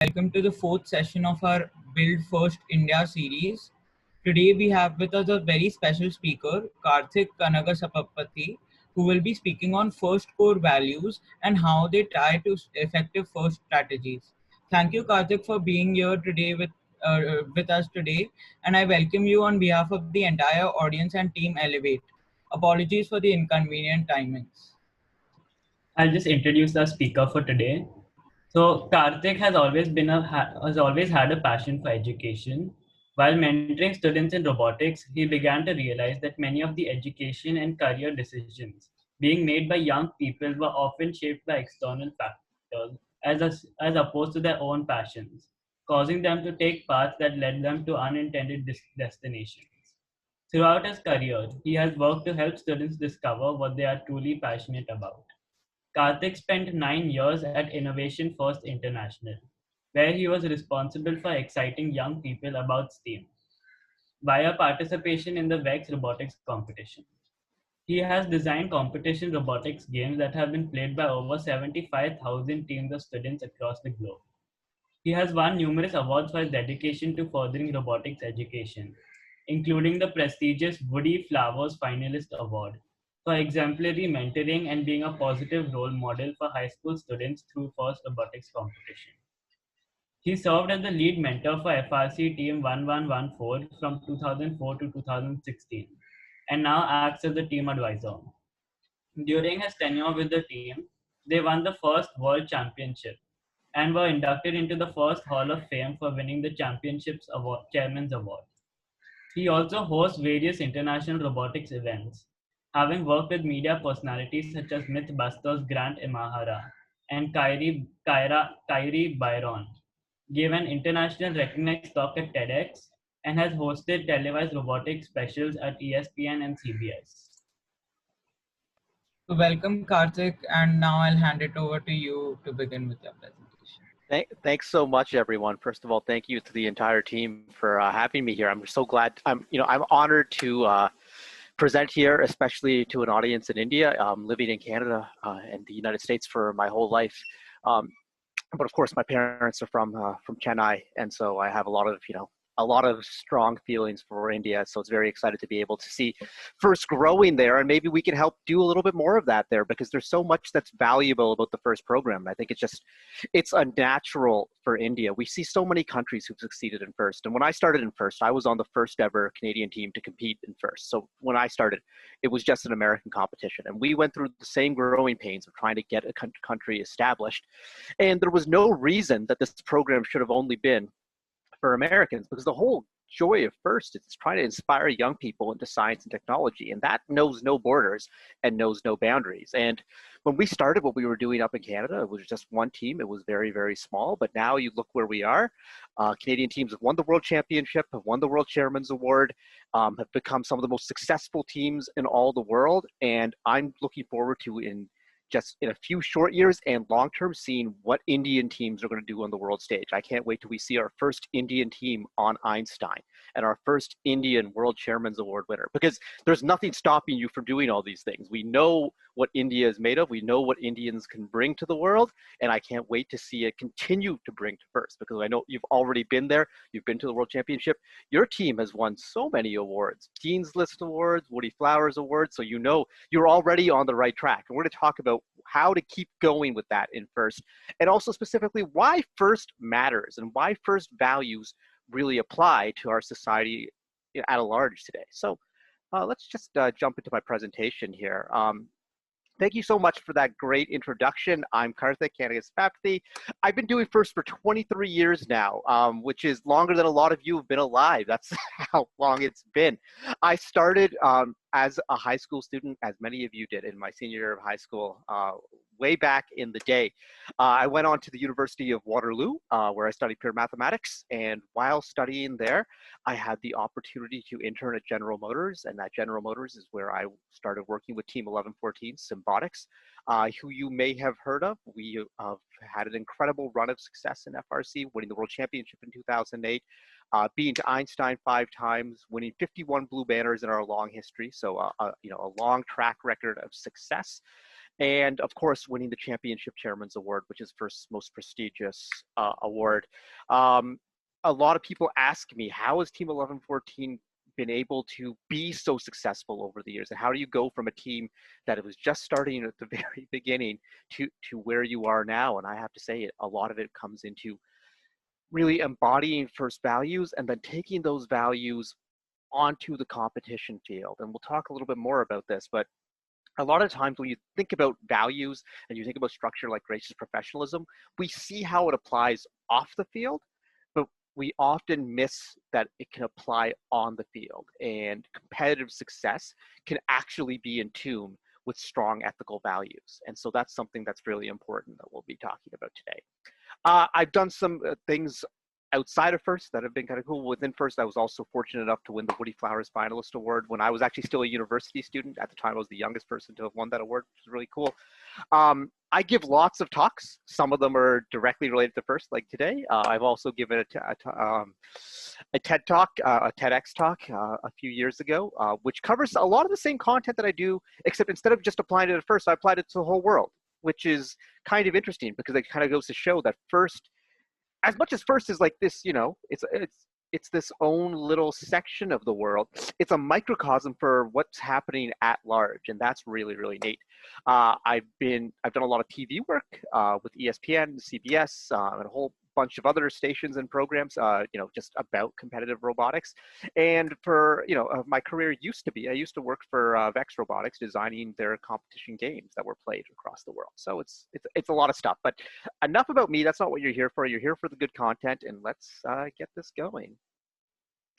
welcome to the fourth session of our Build First India series. Today we have with us a very special speaker, Karthik Kangasabapathy, who will be speaking on first core values and how they tie to effective first strategies. Thank you, Karthik, for being here today with us today, and I welcome you on behalf of the entire audience and team Elevate. Apologies for the inconvenient timings. I'll just introduce our speaker for today. So Karthik has always had a passion for education. While mentoring students in robotics, he began to realize that many of the education and career decisions being made by young people were often shaped by external factors as opposed to their own passions, causing them to take paths that led them to unintended destinations. Throughout his career, he has worked to help students discover what they are truly passionate about. Karthik spent 9 years at Innovation First International, where he was responsible for exciting young people about STEAM via participation in the VEX robotics competition. He has designed competition robotics games that have been played by over 75,000 teams of students across the globe. He has won numerous awards for his dedication to furthering robotics education, including the prestigious Woodie Flowers Finalist Award for exemplary mentoring and being a positive role model for high school students through first robotics competition. He served as the lead mentor for FRC Team 1114 from 2004 to 2016 and now acts as the team advisor. During his tenure with the team, they won the first World Championship and were inducted into the first Hall of Fame for winning the Championship's award, Chairman's Award. He also hosts various international robotics events, having worked with media personalities such as Mythbusters Grant Imahara and Kyrie Byron, gave an international recognized talk at TEDx, and has hosted televised robotics specials at ESPN and CBS. So welcome, Karthik, and now I'll hand it over to you to begin with your presentation. Thanks so much, everyone. First of all, thank you to the entire team for having me here. I'm so glad. I'm honored to present here, especially to an audience in India. Living in Canada and the United States for my whole life, but of course, my parents are from Chennai, and so I have a lot of strong feelings for India. So it's very excited to be able to see FIRST growing there, and maybe we can help do a little bit more of that there, because there's so much that's valuable about the FIRST program. I think it's unnatural for India. We see so many countries who've succeeded in FIRST, and when I started in FIRST, I was on the first ever Canadian team to compete in FIRST. So when I started, it was just an American competition, and we went through the same growing pains of trying to get a country established, and there was no reason that this program should have only been for Americans, because the whole joy of FIRST is trying to inspire young people into science and technology, and that knows no borders and knows no boundaries. And when we started what we were doing up in Canada, it was just one team. It was very, very small, but now you look where we are. Canadian teams have won the World Championship, have won the World Chairman's Award, have become some of the most successful teams in all the world, and I'm looking forward to just in a few short years and long-term seeing what Indian teams are going to do on the world stage. I can't wait till we see our first Indian team on Einstein and our first Indian World Chairman's Award winner, because there's nothing stopping you from doing all these things. We know what India is made of. We know what Indians can bring to the world, and I can't wait to see it continue to bring to FIRST, because I know you've already been there. You've been to the World Championship. Your team has won so many awards, Dean's List Awards, Woodie Flowers Awards, so you know you're already on the right track. And we're going to talk about how to keep going with that in FIRST, and also specifically why FIRST matters and why FIRST values really apply to our society at a large today. So let's just jump into my presentation here. Thank you so much for that great introduction. I'm Karthik Kangasabapathy. I've been doing FIRST for 23 years now, which is longer than a lot of you have been alive. That's how long it's been. I started as a high school student, as many of you did in my senior year of high school, way back in the day. I went on to the University of Waterloo, where I studied pure mathematics. And while studying there, I had the opportunity to intern at General Motors. And that General Motors is where I started working with Team 1114, Simbiotics, who you may have heard of. We had an incredible run of success in FRC, winning the World Championship in 2008, being to Einstein 5 times, winning 51 blue banners in our long history. So, a long track record of success. and of course, winning the Championship Chairman's Award, which is first most prestigious award. A lot of people ask me, how has Team 1114 been able to be so successful over the years? And how do you go from a team that was just starting at the very beginning to where you are now? And I have to say, a lot of it comes into really embodying first values and then taking those values onto the competition field. And we'll talk a little bit more about this, but a lot of times when you think about values and you think about structure like gracious professionalism, we see how it applies off the field, but we often miss that it can apply on the field, and competitive success can actually be in tune with strong ethical values. And so that's something that's really important that we'll be talking about today. I've done some things outside of FIRST that have been kind of cool. Within FIRST, I was also fortunate enough to win the Woodie Flowers Finalist Award when I was actually still a university student. At the time, I was the youngest person to have won that award, which is really cool. I give lots of talks. Some of them are directly related to FIRST, like today. I've also given a TED Talk, a TEDx talk a few years ago, which covers a lot of the same content that I do, except instead of just applying it at FIRST, I applied it to the whole world, which is kind of interesting because it kind of goes to show that FIRST, as much as FIRST is like this, you know, it's this own little section of the world. It's a microcosm for what's happening at large, and that's really, really neat. I've done a lot of TV work with ESPN, CBS, and a whole bunch of other stations and programs, you know, just about competitive robotics. And for, you know, my career I used to work for Vex Robotics, designing their competition games that were played across the world. So it's a lot of stuff, but enough about me. That's not what you're here for. You're here for the good content, and let's get this going.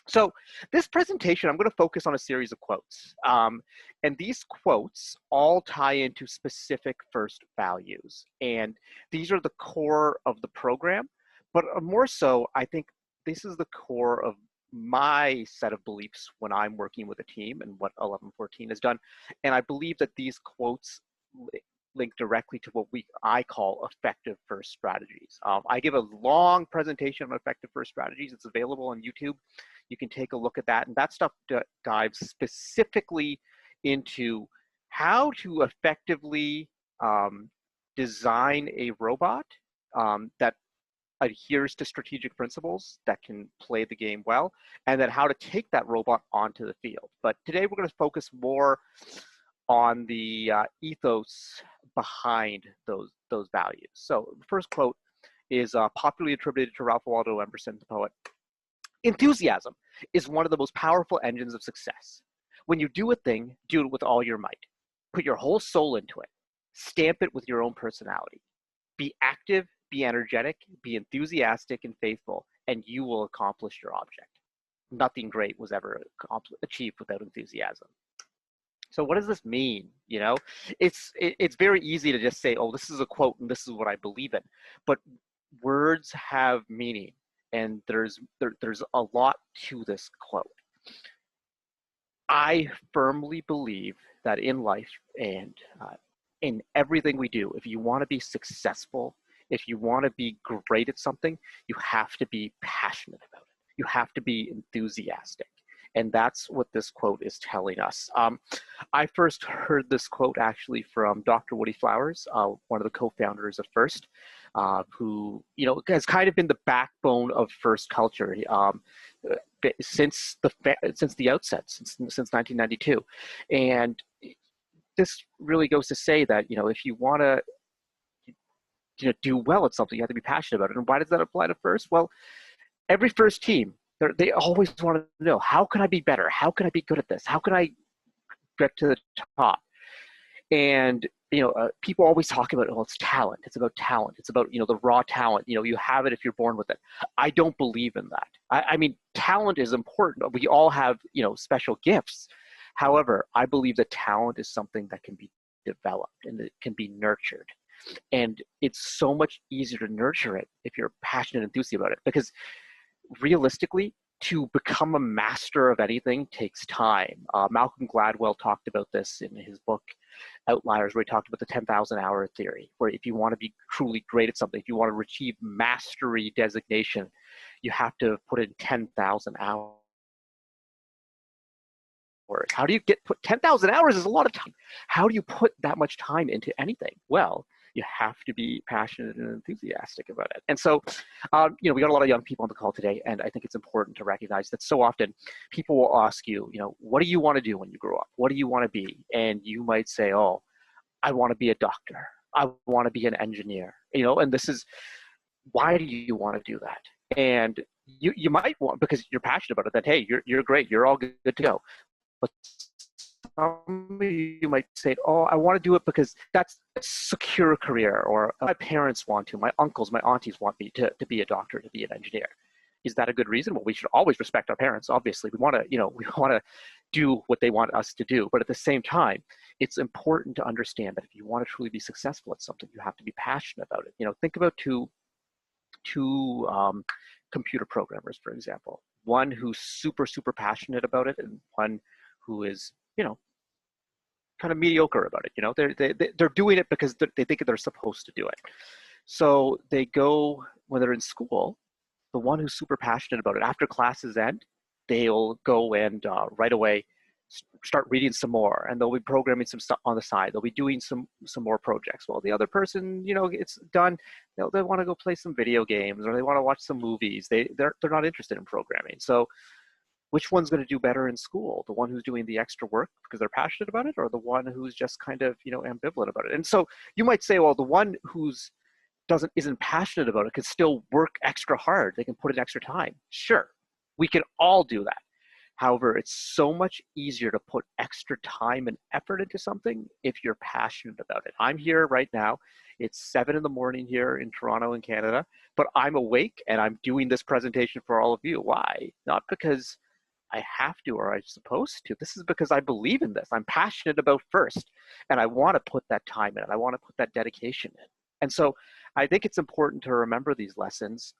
So this presentation, I'm going to focus on a series of quotes. And these quotes all tie into specific FIRST values. And these are the core of the program. But more so, I think this is the core of my set of beliefs when I'm working with a team and what 1114 has done. And I believe that these quotes link directly to what I call effective FIRST strategies. I give a long presentation on effective FIRST strategies. It's available on YouTube. You can take a look at that. And that stuff dives specifically into how to effectively design a robot that adheres to strategic principles, that can play the game well, and then how to take that robot onto the field. But today we're going to focus more on the ethos behind those values. So the first quote is popularly attributed to Ralph Waldo Emerson, the poet. Enthusiasm is one of the most powerful engines of success. When you do a thing, do it with all your might. Put your whole soul into it. Stamp it with your own personality. Be active, be energetic, be enthusiastic and faithful, and you will accomplish your object. Nothing great was ever achieved without enthusiasm. So what does this mean? You know, it's very easy to just say, oh, this is a quote and this is what I believe in. But words have meaning, and there's a lot to this quote. I firmly believe that in life and in everything we do, if you want to be successful, if you want to be great at something, you have to be passionate about it. You have to be enthusiastic. And that's what this quote is telling us. I first heard this quote actually from Dr. Woodie Flowers, one of the co-founders of FIRST, who, you know, has kind of been the backbone of FIRST culture since the outset, since 1992. And this really goes to say that, you know, if you want to do well at something, you have to be passionate about it. And why does that apply to FIRST? Well, every FIRST team, they always want to know, how can I be better? How can I be good at this? How can I get to the top? And, you know, people always talk about, oh, it's talent. It's about talent. It's about, you know, the raw talent. You know, you have it if you're born with it. I don't believe in that. I mean, talent is important. We all have, you know, special gifts. However, I believe that talent is something that can be developed and it can be nurtured. And it's so much easier to nurture it if you're passionate and enthusiastic about it, because realistically, to become a master of anything takes time. Malcolm Gladwell talked about this in his book, Outliers, where he talked about the 10,000 hour theory, where if you want to be truly great at something, if you want to achieve mastery designation, you have to put in 10,000 hours How do you put 10,000 hours is a lot of time. How do you put that much time into anything? Well, you have to be passionate and enthusiastic about it. And so, we got a lot of young people on the call today, and I think it's important to recognize that so often people will ask you, what do you want to do when you grow up? What do you want to be? And you might say, oh, I want to be a doctor. I want to be an engineer, and this is, why do you want to do that? And you might want, because you're passionate about it, that, hey, you're great, you're all good to go. But some of you might say, oh, I want to do it because that's a secure career, or my parents want to, my uncles, my aunties want me to be a doctor, to be an engineer. Is that a good reason? Well, we should always respect our parents. Obviously, we want to do what they want us to do. But at the same time, it's important to understand that if you want to truly be successful at something, you have to be passionate about it. Think about two computer programmers, for example. One who's super, super passionate about it, and one who is, kind of mediocre about it. They're doing it because they think they're supposed to do it. So they go, when they're in school, the one who's super passionate about it, after classes end, they'll go and right away start reading some more, and they'll be programming some stuff on the side. They'll be doing some more projects. Well, the other person, it's done. They want to go play some video games, or they want to watch some movies. They're not interested in programming. So which one's going to do better in school? The one who's doing the extra work because they're passionate about it, or the one who's just kind of, ambivalent about it? And so you might say, well, the one who's isn't passionate about it can still work extra hard. They can put in extra time. Sure, we can all do that. However, it's so much easier to put extra time and effort into something if you're passionate about it. I'm here right now. It's 7 a.m. here in Toronto in Canada, but I'm awake and I'm doing this presentation for all of you. Why? Not because I have to or I'm supposed to. This is because I believe in this. I'm passionate about FIRST, and I want to put that time in. I want to put that dedication in. And so I think it's important to remember these lessons.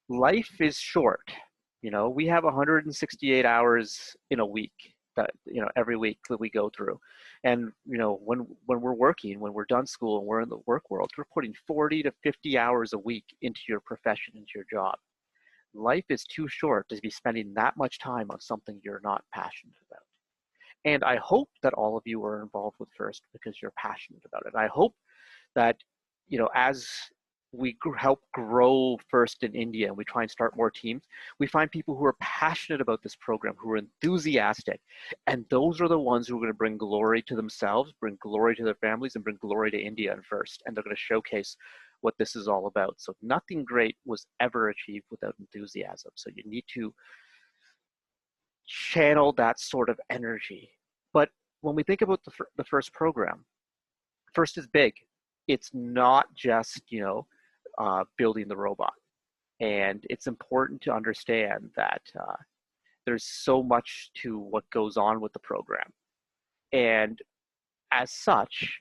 Life is short. We have 168 hours in a week that, every week that we go through. And, when we're working, when we're done school and we're in the work world, we're putting 40 to 50 hours a week into your profession, into your job. Life is too short to be spending that much time on something you're not passionate about. And I hope that all of you are involved with FIRST because you're passionate about it. I hope that, as we help grow FIRST in India and we try and start more teams, we find people who are passionate about this program, who are enthusiastic. And those are the ones who are going to bring glory to themselves, bring glory to their families, and bring glory to India and FIRST. And they're going to showcase what this is all about. So nothing great was ever achieved without enthusiasm. So you need to channel that sort of energy. But when we think about the FIRST program, FIRST is big. It's not just, building the robot. And it's important to understand that there's so much to what goes on with the program. And as such,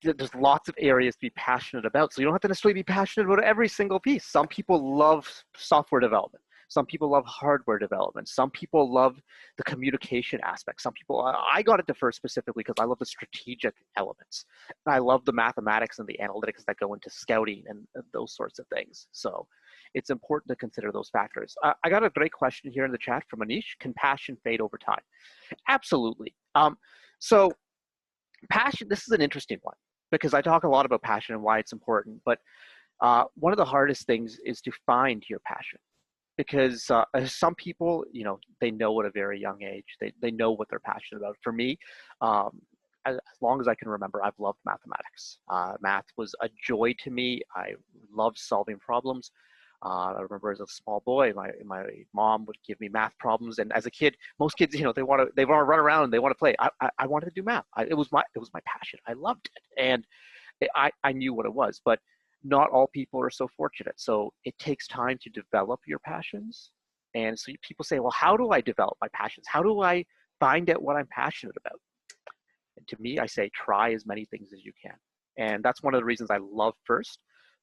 there's lots of areas to be passionate about. So you don't have to necessarily be passionate about every single piece. Some people love software development. Some people love hardware development. Some people love the communication aspect. Some people, I got into FIRST specifically because I love the strategic elements. And I love the mathematics and the analytics that go into scouting and those sorts of things. So it's important to consider those factors. I got a great question here in the chat from Anish. Can passion fade over time? Absolutely. So passion, this is an interesting one because I talk a lot about passion and why it's important. But one of the hardest things is to find your passion. Because some people, they know at a very young age, they know what they're passionate about. For me, as long as I can remember, I've loved mathematics. Math was a joy to me. I loved solving problems. I remember as a small boy, my mom would give me math problems, and as a kid, most kids, they want to run around and they want to play. I wanted to do math. It was my passion. I loved it, and I knew what it was, but not all people are so fortunate. So it takes time to develop your passions. And so people say, well, how do I develop my passions? How do I find out what I'm passionate about? And to me, I say, try as many things as you can. And that's one of the reasons I love FIRST,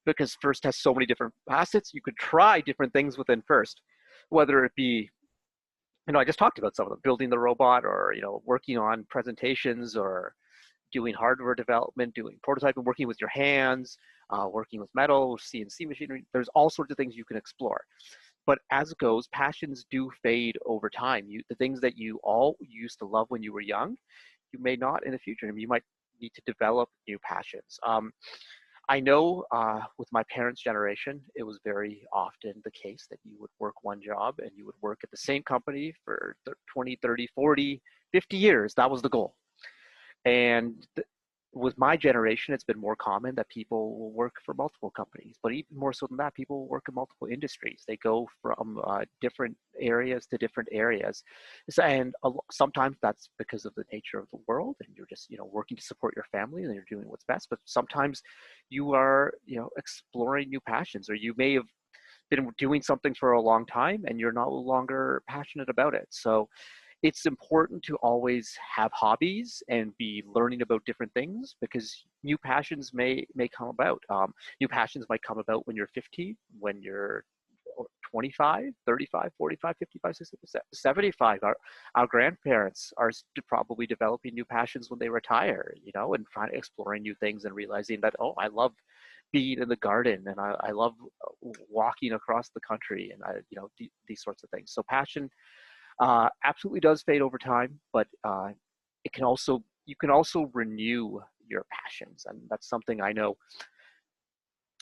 because FIRST has so many different facets. You could try different things within FIRST, whether it be, I just talked about some of them, building the robot, or, working on presentations, or doing hardware development, doing prototyping, working with your hands, working with metal, CNC machinery. There's all sorts of things you can explore. but as it goes, passions do fade over time. The things that you all used to love when you were young, you may not in the future. I mean, you might need to develop new passions. I know with my parents' generation, it was very often the case that you would work one job and you would work at the same company for 20, 30, 40, 50 years. That was the goal. And with my generation, it's been more common that people will work for multiple companies, but even more so than that, people will work in multiple industries. They go from different areas to different areas. And sometimes that's because of the nature of the world and you're just, working to support your family and you're doing what's best. But sometimes you are, exploring new passions, or you may have been doing something for a long time and you're no longer passionate about it. So it's important to always have hobbies and be learning about different things, because new passions may come about. New passions might come about when you're 50, when you're 25, 35, 45, 55, 60, 75. Our grandparents are probably developing new passions when they retire, and exploring new things and realizing that, oh, I love being in the garden and I love walking across the country and these sorts of things. So passion absolutely does fade over time, but you can also renew your passions, and that's something I know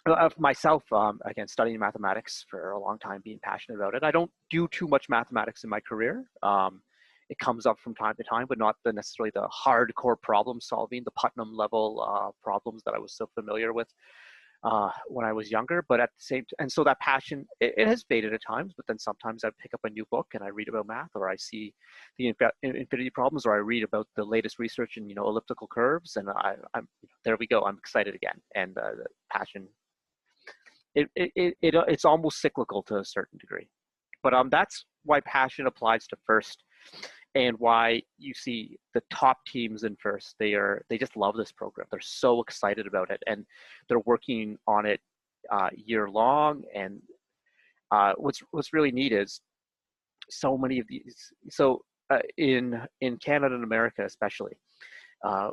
of myself. Again, studying mathematics for a long time, being passionate about it. I don't do too much mathematics in my career. It comes up from time to time, but not necessarily the hardcore problem solving, the Putnam level problems that I was so familiar with when I was younger. But at the same time, and so that passion, it has faded at times, but then sometimes I pick up a new book and I read about math, or I see the infinity problems, or I read about the latest research in, elliptical curves, and I'm there we go. I'm excited again. And the passion, it's almost cyclical to a certain degree. But that's why passion applies to FIRST, and why you see the top teams in FIRST, they just love this program. They're so excited about it, and they're working on it year long. And what's really neat is so many of these. So in Canada and America especially,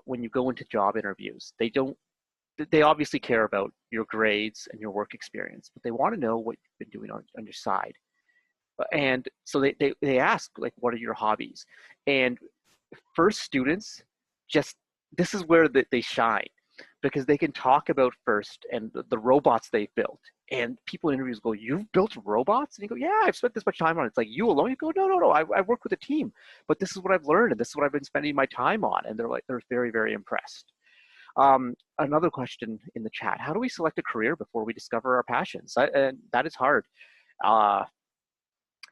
when you go into job interviews, they obviously care about your grades and your work experience, but they want to know what you've been doing on your side. And so they ask, like, what are your hobbies? And FIRST students, this is where they shine, because they can talk about FIRST and the robots they've built. And people in interviews go, "You've built robots?" And you go, "Yeah, I've spent this much time on it." It's like, "You alone?" You go, No, I work with a team, but this is what I've learned and this is what I've been spending my time on." And they're very, very impressed. Another question in the chat: how do we select a career before we discover our passions? And that is hard.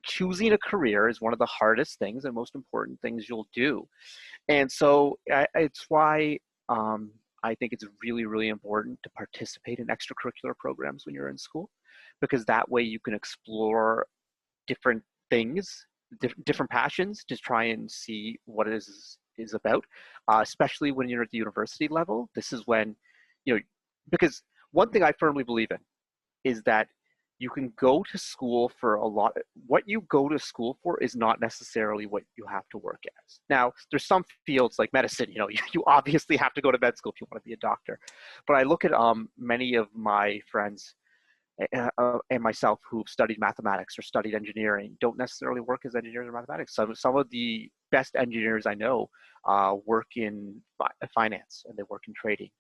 Choosing a career is one of the hardest things and most important things you'll do. And so it's why I think it's really, really important to participate in extracurricular programs when you're in school, because that way you can explore different things, different passions, to try and see what it is about, especially when you're at the university level. This is when, because one thing I firmly believe in is that you can go to school for what you go to school for is not necessarily what you have to work as. Now, there's some fields like medicine, you obviously have to go to med school if you want to be a doctor. But I look at many of my friends and myself who've studied mathematics or studied engineering don't necessarily work as engineers or mathematics. Some of the best engineers I know work in finance, and they work in trading.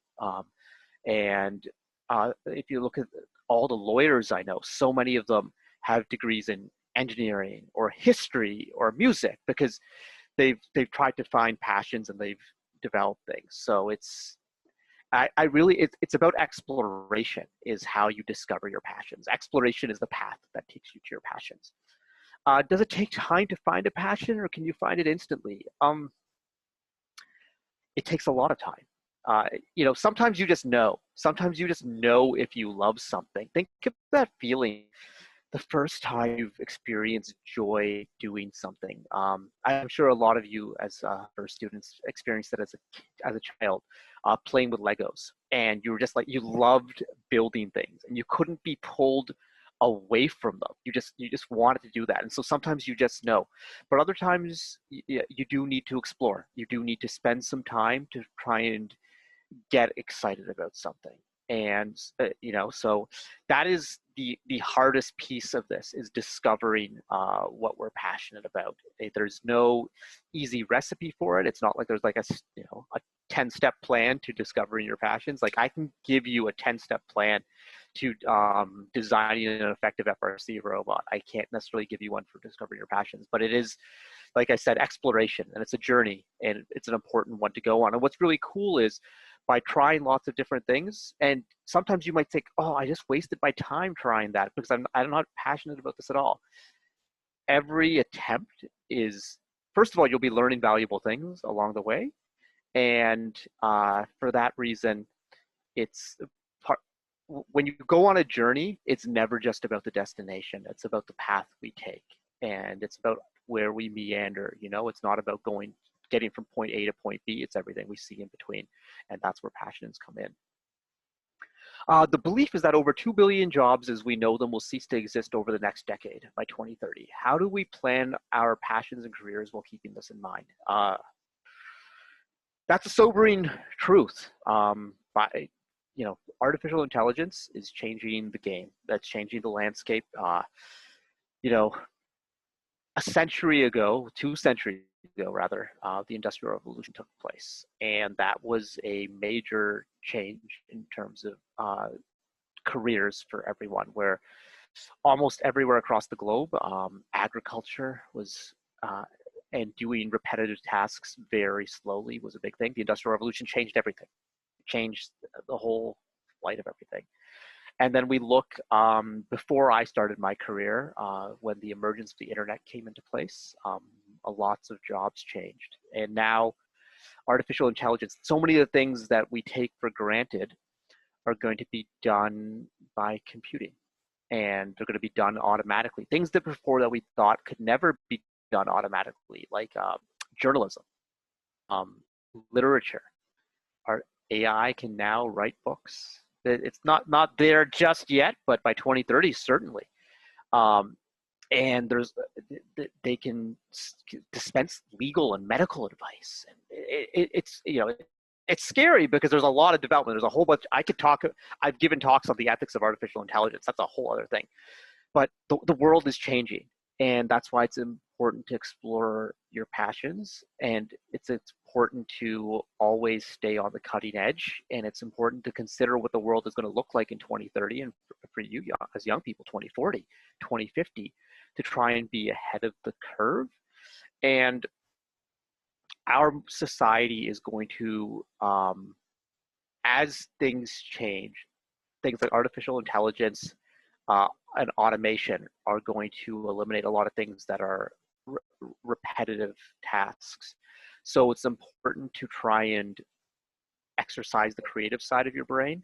And if you look at all the lawyers I know, so many of them have degrees in engineering or history or music, because they've tried to find passions and they've developed things. So it's about exploration is how you discover your passions. Exploration is the path that takes you to your passions. Does it take time to find a passion, or can you find it instantly? It takes a lot of time. Sometimes you just know. Sometimes you just know if you love something. Think of that feeling the first time you've experienced joy doing something. I'm sure a lot of you as FIRST students experienced it as a child, playing with Legos, and you were just like, you loved building things and you couldn't be pulled away from them. You just wanted to do that. And so sometimes you just know, but other times you do need to explore. You do need to spend some time to try and get excited about something. And so that is the hardest piece of this is discovering what we're passionate about. There's no easy recipe for it. It's not like there's like a 10-step plan to discovering your passions. Like I can give you a 10-step plan to designing an effective FRC robot. I can't necessarily give you one for discovering your passions, but it is, like I said, exploration, and it's a journey, and it's an important one to go on. And what's really cool is by trying lots of different things, and sometimes you might think, oh, I just wasted my time trying that because I'm not passionate about this at all. Every attempt is, first of all, you'll be learning valuable things along the way. And for that reason, it's when you go on a journey, it's never just about the destination. It's about the path we take, and it's about where we meander. It's not about getting from point A to point B. It's everything we see in between, and that's where passions come in. The belief is that over 2 billion jobs as we know them will cease to exist over the next decade by 2030. How do we plan our passions and careers while keeping this in mind? That's a sobering truth. Artificial intelligence is changing the game. That's changing the landscape. A century ago, 2 centuries ago rather, the Industrial Revolution took place. And that was a major change in terms of careers for everyone, where almost everywhere across the globe, agriculture was, and doing repetitive tasks very slowly was a big thing. The Industrial Revolution changed everything. It changed the whole flight of everything. And then we look, before I started my career, when the emergence of the internet came into place, lots of jobs changed. And now artificial intelligence, so many of the things that we take for granted are going to be done by computing. And they're going to be done automatically. Things that before that we thought could never be done automatically, like journalism, literature. Our AI can now write books. It's not there just yet, but by 2030, certainly. And they can dispense legal and medical advice. And it's scary because there's a lot of development. There's a whole bunch. I've given talks on the ethics of artificial intelligence. That's a whole other thing. But the world is changing, and that's why it's important to explore your passions, and it's important to always stay on the cutting edge, and it's important to consider what the world is going to look like in 2030, and for you as young people, 2040, 2050, to try and be ahead of the curve. And our society is going to, as things change, things like artificial intelligence and automation are going to eliminate a lot of things that are repetitive tasks. So it's important to try and exercise the creative side of your brain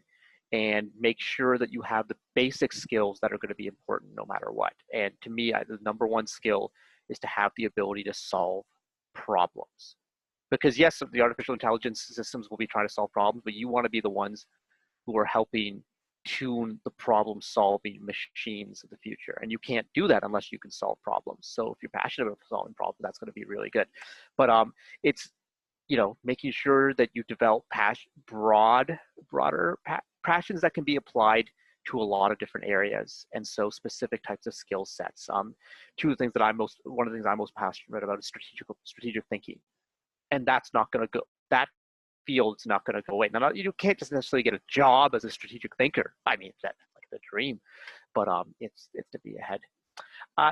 and make sure that you have the basic skills that are going to be important no matter what. And to me, the number one skill is to have the ability to solve problems. Because yes, the artificial intelligence systems will be trying to solve problems, but you want to be the ones who are helping tune the problem-solving machines of the future. And you can't do that unless you can solve problems. So if you're passionate about solving problems, that's going to be really good. But it's, making sure that you develop broader passions that can be applied to a lot of different areas, and so specific types of skill sets. One of the things I'm most passionate about is strategic thinking, and that's not going to go. That field's not going to go away. Now, you can't just necessarily get a job as a strategic thinker. I mean, that's like the dream, but it's to be ahead.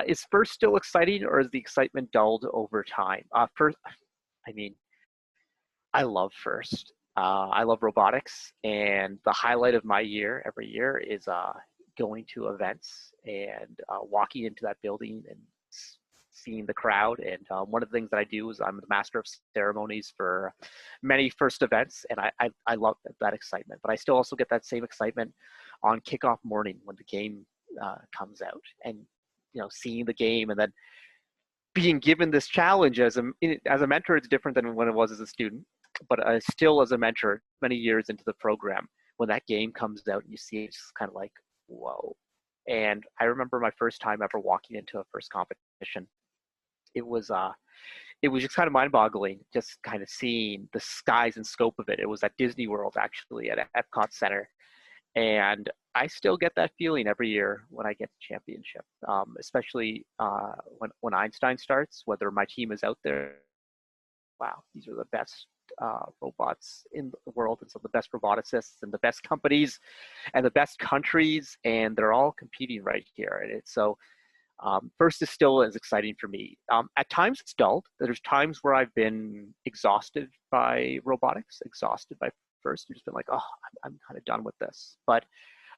Is FIRST still exciting, or is the excitement dulled over time? FIRST, I love FIRST. I love robotics, and the highlight of my year every year is going to events and walking into that building and seeing the crowd. And one of the things that I do is I'm the master of ceremonies for many FIRST events, and I love that excitement. But I still also get that same excitement on kickoff morning when the game comes out, and seeing the game, and then being given this challenge as a mentor. It's different than when it was as a student, but still as a mentor many years into the program, when that game comes out and you see it, it's just kind of like, whoa. And I remember my first time ever walking into a FIRST competition. It was just kind of mind-boggling, just kind of seeing the size and scope of it. It was at Disney World, actually, at Epcot Center. And I still get that feeling every year when I get the championship, especially when Einstein starts, whether my team is out there. Wow, these are the best robots in the world, and some of the best roboticists and the best companies and the best countries, and they're all competing right here. And it's so first is still as exciting for me. At times it's dulled. There's times where I've been exhausted by robotics, exhausted by first. I've just been like, oh, I'm kind of done with this. But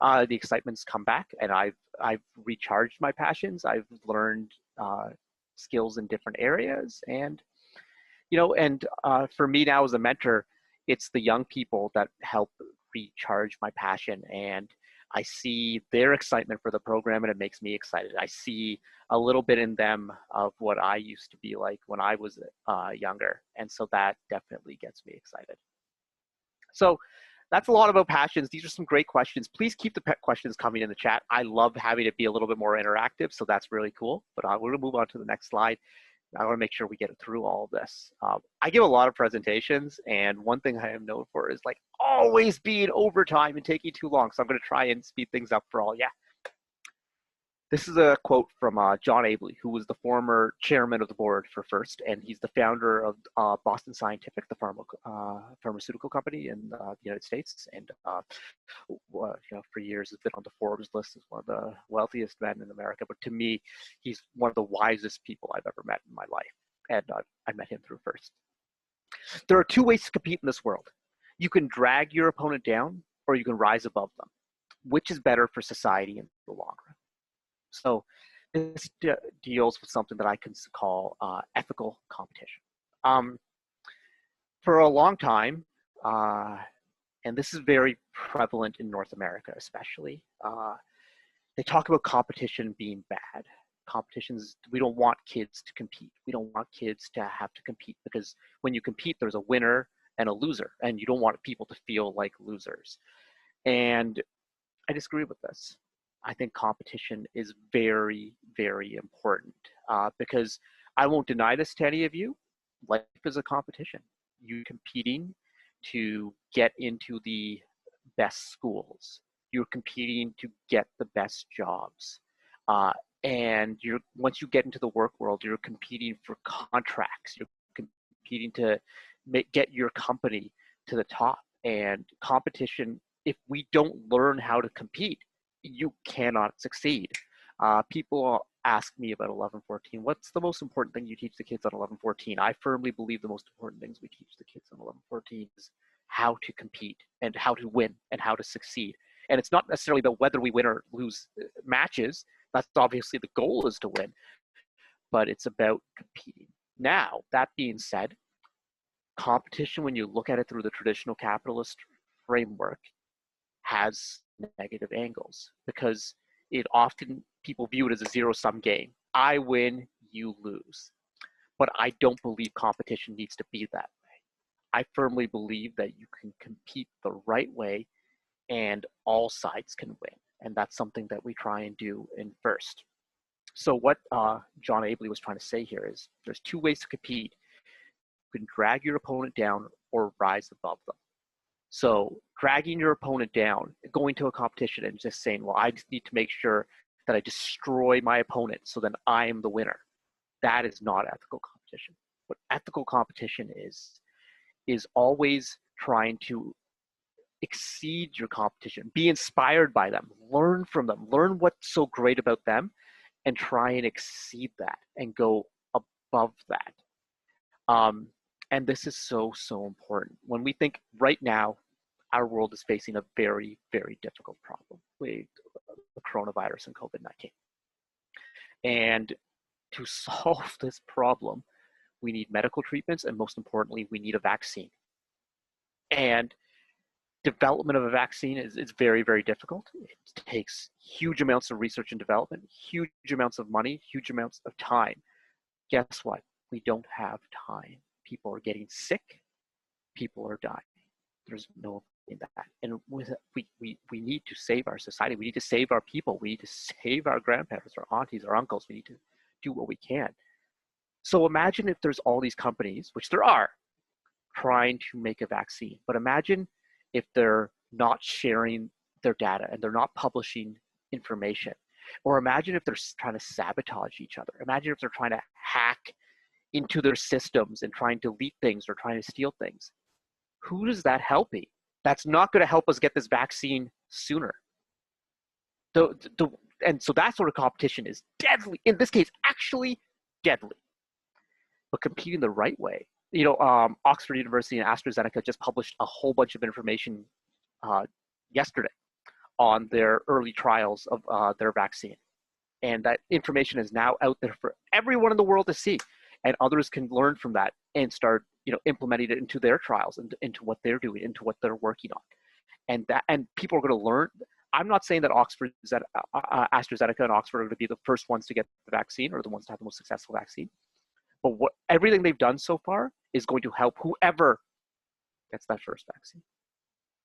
the excitement's come back, and I've recharged my passions. I've learned skills in different areas, and and for me now as a mentor, it's the young people that help recharge my passion, and I see their excitement for the program, and it makes me excited. I see a little bit in them of what I used to be like when I was younger, and so that definitely gets me excited. So that's a lot about passions. These are some great questions. Please keep the questions coming in the chat. I love having it be a little bit more interactive, so that's really cool. But we're gonna move on to the next slide. I want to make sure we get through all of this. I give a lot of presentations, and one thing I am known for is like always being overtime and taking too long. So I'm going to try and speed things up for all. Yeah. This is a quote from John Abley, who was the former chairman of the board for FIRST, and he's the founder of Boston Scientific, the pharmaceutical company in the United States, and for years has been on the Forbes list as one of the wealthiest men in America. But to me, he's one of the wisest people I've ever met in my life, and I met him through FIRST. There are two ways to compete in this world. You can drag your opponent down, or you can rise above them. Which is better for society in the long run? So this deals with something that I can call ethical competition. For a long time, and this is very prevalent in North America especially, they talk about competition being bad. Competitions, we don't want kids to compete. We don't want kids to have to compete, because when you compete, there's a winner and a loser, and you don't want people to feel like losers. And I disagree with this. I think competition is very, very important, because I won't deny this to any of you. Life is a competition. You're competing to get into the best schools. You're competing to get the best jobs. And once you get into the work world, you're competing for contracts. You're competing to get your company to the top. And competition, if we don't learn how to compete, you cannot succeed. People ask me about 11-14. What's the most important thing you teach the kids on 11-14? I firmly believe the most important things we teach the kids on 11-14 is how to compete and how to win and how to succeed. And it's not necessarily about whether we win or lose matches. That's obviously the goal, is to win, but it's about competing. Now, that being said, competition, when you look at it through the traditional capitalist framework, has negative angles, because it often, people view it as a zero-sum game. I win, you lose. But I don't believe competition needs to be that way. I firmly believe that you can compete the right way and all sides can win. And that's something that we try and do in FIRST. So what John Abley was trying to say here is there's two ways to compete. You can drag your opponent down or rise above them. So dragging your opponent down, going to a competition and just saying, well, I just need to make sure that I destroy my opponent so then I am the winner. That is not ethical competition. What ethical competition is always trying to exceed your competition, be inspired by them, learn from them, learn what's so great about them, and try and exceed that and go above that. And this is so, so important. When we think right now, our world is facing a very, very difficult problem with the coronavirus and COVID-19. And to solve this problem, we need medical treatments, and most importantly, we need a vaccine. And development of a vaccine is very, very difficult. It takes huge amounts of research and development, huge amounts of money, huge amounts of time. Guess what? We don't have time. People are getting sick. People are dying. There's no in that. And with we need to save our society. We need to save our people. We need to save our grandparents, our aunties, our uncles. We need to do what we can. So imagine if there's all these companies, which there are, trying to make a vaccine. But imagine if they're not sharing their data and they're not publishing information. Or imagine if they're trying to sabotage each other. Imagine if they're trying to hack into their systems and trying to delete things or trying to steal things. Who does that helping? That's not going to help us get this vaccine sooner. And so that sort of competition is deadly. In this case, actually deadly. But competing the right way. Oxford University and AstraZeneca just published a whole bunch of information yesterday on their early trials of their vaccine. And that information is now out there for everyone in the world to see. And others can learn from that and start, implementing it into their trials and into what they're doing, into what they're working on. And people are going to learn. I'm not saying that AstraZeneca and Oxford are going to be the first ones to get the vaccine or the ones to have the most successful vaccine. But everything they've done so far is going to help whoever gets that first vaccine.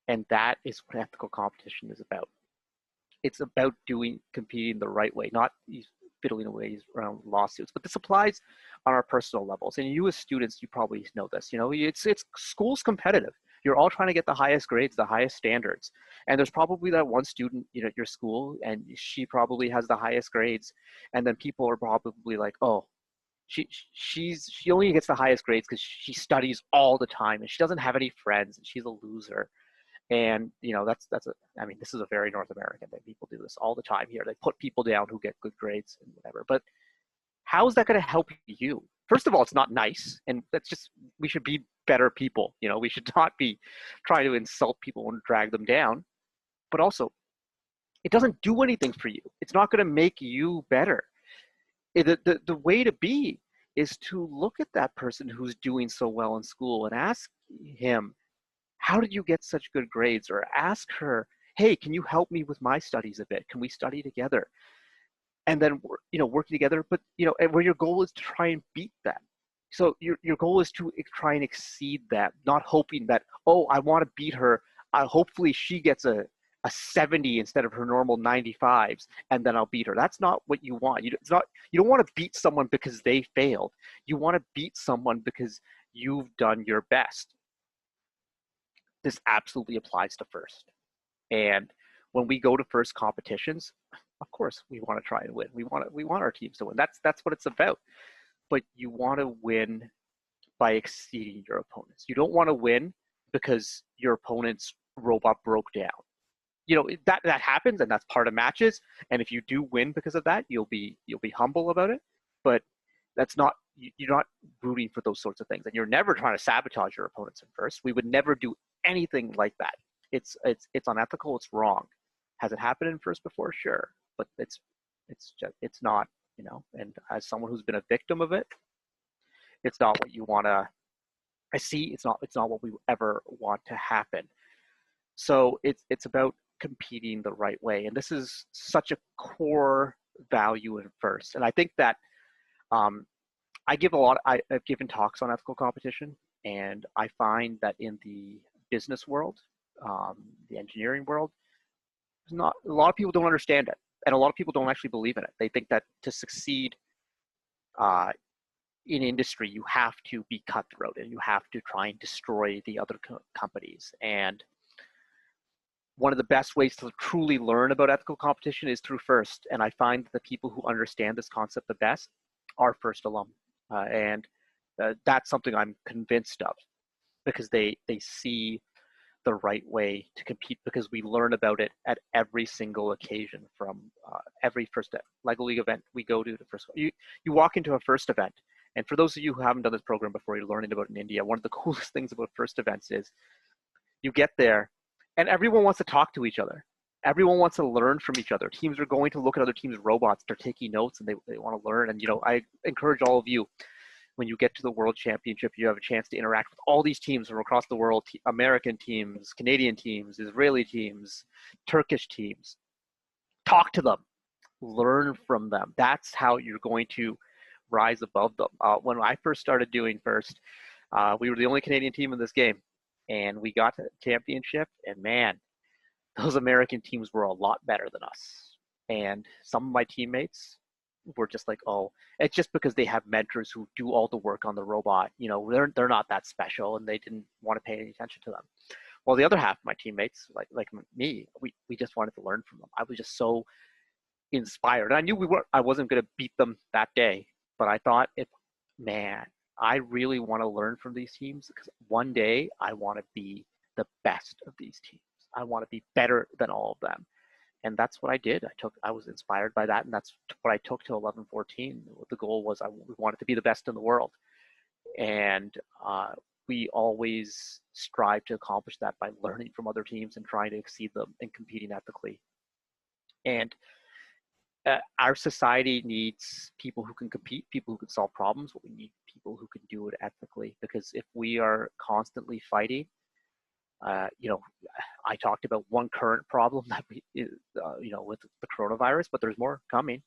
And that is what ethical competition is about. It's about competing the right way, not these fiddling away around lawsuits. But this applies on our personal levels. And you as students, you probably know this. It's school's competitive. You're all trying to get the highest grades, the highest standards. And there's probably that one student, at your school, and she probably has the highest grades. And then people are probably like, oh, she only gets the highest grades because she studies all the time and she doesn't have any friends and she's a loser. And this is a very North American thing. People do this all the time here. They put people down who get good grades and whatever. But how is that going to help you? First of all, it's not nice, and we should be better people. We should not be trying to insult people and drag them down. But also, it doesn't do anything for you. It's not going to make you better. The way to be is to look at that person who's doing so well in school and ask him, how did you get such good grades? Or ask her, hey, can you help me with my studies a bit? Can we study together? And then, working together, but, and where your goal is to try and beat that. So your goal is to try and exceed that, not hoping that, oh, I want to beat her. Hopefully she gets a 70 instead of her normal 95s, and then I'll beat her. That's not what you want. You don't want to beat someone because they failed. You want to beat someone because you've done your best. This absolutely applies to FIRST. And when we go to FIRST competitions, of course we want to try and win. We want our teams to win. That's what it's about. But you want to win by exceeding your opponents. You don't want to win because your opponent's robot broke down. That happens, and that's part of matches. And if you do win because of that, you'll be humble about it. But you're not rooting for those sorts of things, and you're never trying to sabotage your opponents in FIRST. We would never do anything like that. It's unethical. It's wrong. Has it happened in FIRST before? Sure, but it's not. And as someone who's been a victim of it, it's not what you want to. I see. It's not what we ever want to happen. So it's about competing the right way, and this is such a core value in FIRST. And I think that I've given talks on ethical competition, and I find that in the business world, the engineering world, a lot of people don't understand it, and a lot of people don't actually believe in it. They think that to succeed in industry, you have to be cutthroat and you have to try and destroy the other companies. And one of the best ways to truly learn about ethical competition is through FIRST. And I find that the people who understand this concept the best are FIRST alum. And that's something I'm convinced of, because they see the right way to compete, because we learn about it at every single occasion, from every FIRST LEGO League event we go to the first. You walk into a FIRST event, and for those of you who haven't done this program before, you're learning about it in India, one of the coolest things about FIRST events is you get there and everyone wants to talk to each other. Everyone wants to learn from each other. Teams are going to look at other teams' robots. They're taking notes and they want to learn. And I encourage all of you, when you get to the World Championship, you have a chance to interact with all these teams from across the world, American teams, Canadian teams, Israeli teams, Turkish teams. Talk to them, learn from them. That's how you're going to rise above them. When I first started doing FIRST, we were the only Canadian team in this game, and we got to the championship, and man, those American teams were a lot better than us. And some of my teammates were just like, oh, it's just because they have mentors who do all the work on the robot. They're not that special, and they didn't want to pay any attention to them. While the other half of my teammates, like me, we just wanted to learn from them. I was just so inspired. And I knew I wasn't going to beat them that day, but I thought, man, I really want to learn from these teams because one day I want to be the best of these teams. I want to be better than all of them. And that's what I did. I was inspired by that, and that's what I took to 11-14. The goal was we wanted to be the best in the world, and we always strive to accomplish that by learning from other teams and trying to exceed them and competing ethically. And our society needs people who can compete, people who can solve problems, but we need people who can do it ethically, because if we are constantly fighting, I talked about one current problem that with the coronavirus, but there's more coming.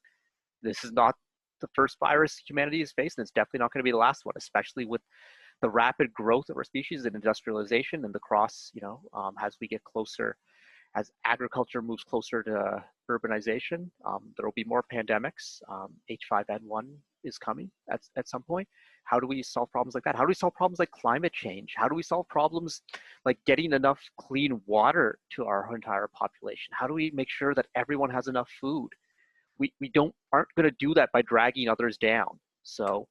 This is not the first virus humanity has faced, and it's definitely not going to be the last one, especially with the rapid growth of our species and industrialization and the cross, as we get closer, as agriculture moves closer to urbanization, there will be more pandemics. H5N1 is coming at some point. How do we solve problems like that? How do we solve problems like climate change? How do we solve problems like getting enough clean water to our entire population? How do we make sure that everyone has enough food? We aren't going to do that by dragging others down. So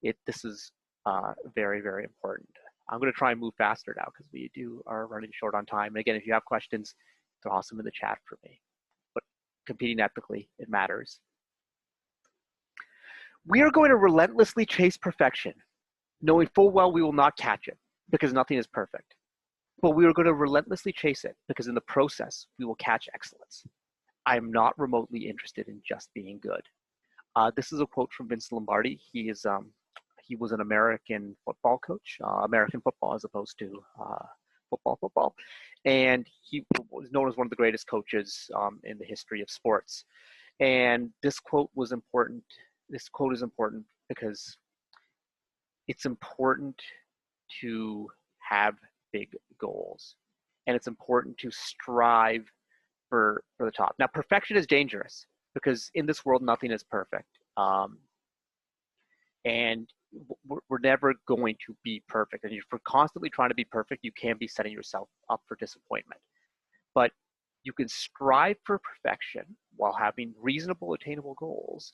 this is very, very important. I'm going to try and move faster now because we are running short on time. And again, if you have questions, toss them in the chat for me. But competing ethically, it matters. We are going to relentlessly chase perfection, knowing full well we will not catch it because nothing is perfect. But we are going to relentlessly chase it because in the process, we will catch excellence. I am not remotely interested in just being good. This is a quote from Vince Lombardi. He was an American football coach, American football as opposed to football. And he was known as one of the greatest coaches in the history of sports. And this quote was important. This quote is important because it's important to have big goals. And it's important to strive for the top. Now, perfection is dangerous because in this world, nothing is perfect. And we're never going to be perfect. And if we're constantly trying to be perfect, you can be setting yourself up for disappointment. But you can strive for perfection while having reasonable, attainable goals.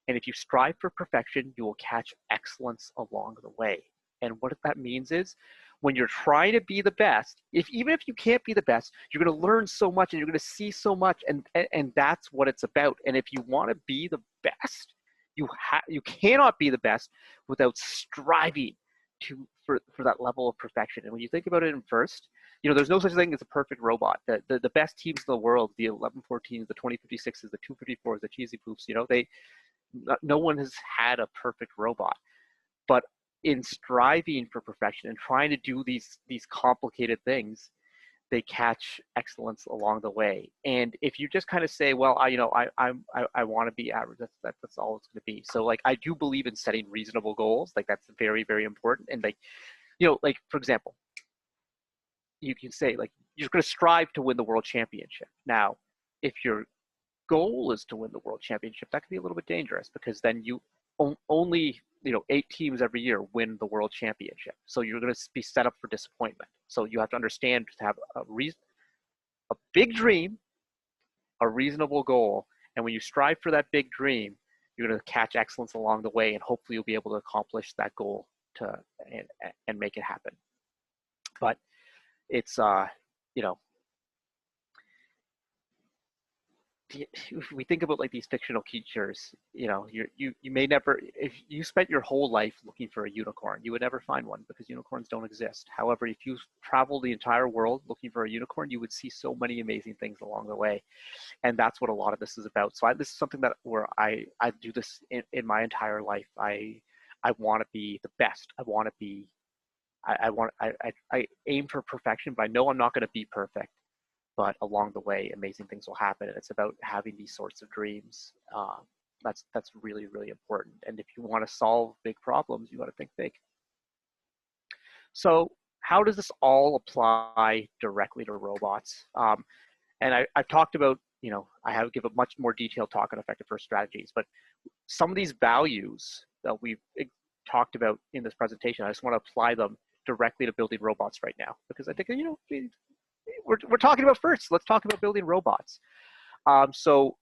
And if you strive for perfection, you will catch excellence along the way. And what that means is when you're trying to be the best, even if you can't be the best, you're going to learn so much and you're going to see so much. And that's what it's about. And if you want to be the best, you cannot be the best without striving for that level of perfection. And when you think about it in first, there's no such thing as a perfect robot. The best teams in the world, the 11-14s, the 2056s, the 254s, the cheesy poofs, no one has had a perfect robot. But in striving for perfection and trying to do these complicated things, they catch excellence along the way. And if you just kind of say, well, I want to be average, that's all it's going to be. So like, I do believe in setting reasonable goals. Like that's very, very important. And like, like for example, you can say like, you're going to strive to win the world championship. Now, if your goal is to win the world championship, that can be a little bit dangerous because then you only 8 teams every year win the world championship. So you're going to be set up for disappointment. So you have to understand to have a big dream, a reasonable goal. And when you strive for that big dream, you're going to catch excellence along the way. And hopefully you'll be able to accomplish that goal and make it happen. But it's, if we think about like these fictional creatures, you may never, if you spent your whole life looking for a unicorn, you would never find one because unicorns don't exist. However, if you travel the entire world looking for a unicorn, you would see so many amazing things along the way. And that's what a lot of this is about. So this is something where I do this in my entire life. I want to be the best. I aim for perfection, but I know I'm not going to be perfect. But along the way, amazing things will happen. And it's about having these sorts of dreams. That's really, really important. And if you want to solve big problems, you got to think big. So how does this all apply directly to robots? And I've talked about, I have give a much more detailed talk on effective first strategies, but some of these values that we've talked about in this presentation, I just want to apply them directly to building robots right now, because I think, we're talking about first. Let's talk about building robots. So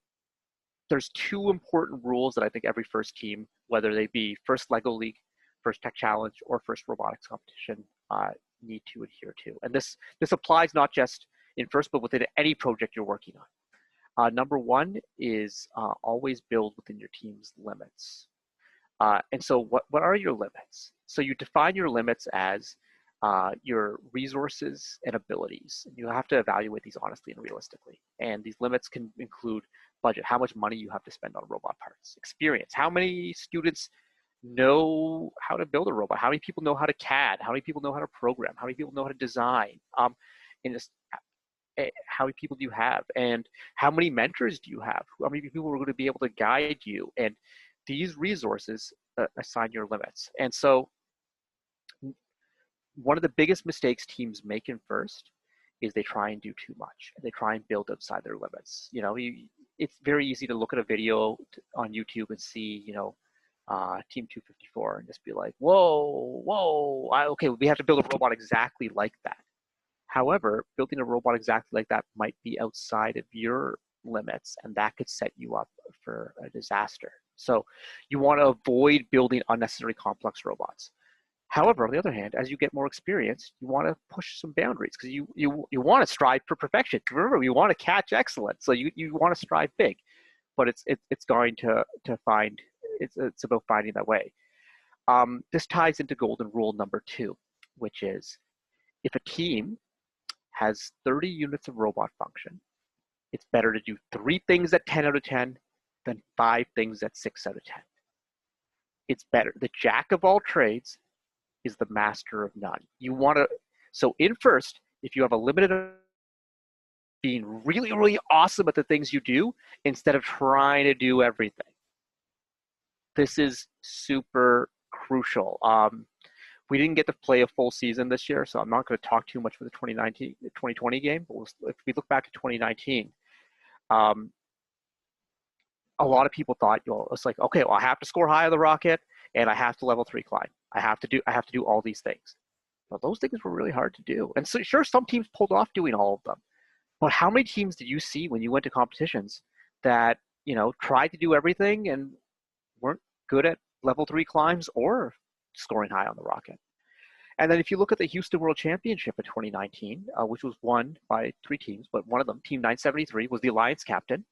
there's two important rules that I think every first team, whether they be first LEGO League, first Tech Challenge, or first robotics competition, need to adhere to. And this applies not just in first, but within any project you're working on. Number one is always build within your team's limits. And so what are your limits? So you define your limits as your resources and abilities. You have to evaluate these honestly and realistically. And these limits can include budget, how much money you have to spend on robot parts, experience, how many students know how to build a robot, how many people know how to CAD, how many people know how to program, how many people know how to design, and just how many people do you have, and how many mentors do you have, how many people are going to be able to guide you, and these resources assign your limits. And so one of the biggest mistakes teams make in first is they try and do too much. They try and build outside their limits. It's very easy to look at a video on YouTube and see, Team 254 and just be like, whoa, okay, we have to build a robot exactly like that. However, building a robot exactly like that might be outside of your limits, and that could set you up for a disaster. So you want to avoid building unnecessarily complex robots. However, on the other hand, as you get more experience, you want to push some boundaries, because you want to strive for perfection. Remember, you want to catch excellence, so you want to strive big, but it's going to find it's about finding that way. This ties into golden rule number 2, which is if a team has 30 units of robot function, it's better to do 3 things at 10 out of 10 than 5 things at 6 out of 10. It's better. The jack of all trades is the master of none. So in first, if you have a limited, being really, really awesome at the things you do instead of trying to do everything. This is super crucial. We didn't get to play a full season this year, so I'm not going to talk too much for the 2020 game. But if we look back at 2019, a lot of people thought, it's like, okay, well, I have to score high on the rocket, and I have to level 3 climb. I have to do all these things. But those things were really hard to do. And so, sure, some teams pulled off doing all of them. But how many teams did you see when you went to competitions that tried to do everything and weren't good at level 3 climbs or scoring high on the rocket? And then if you look at the Houston World Championship in 2019, which was won by 3 teams, but one of them, Team 973, was the Alliance captain.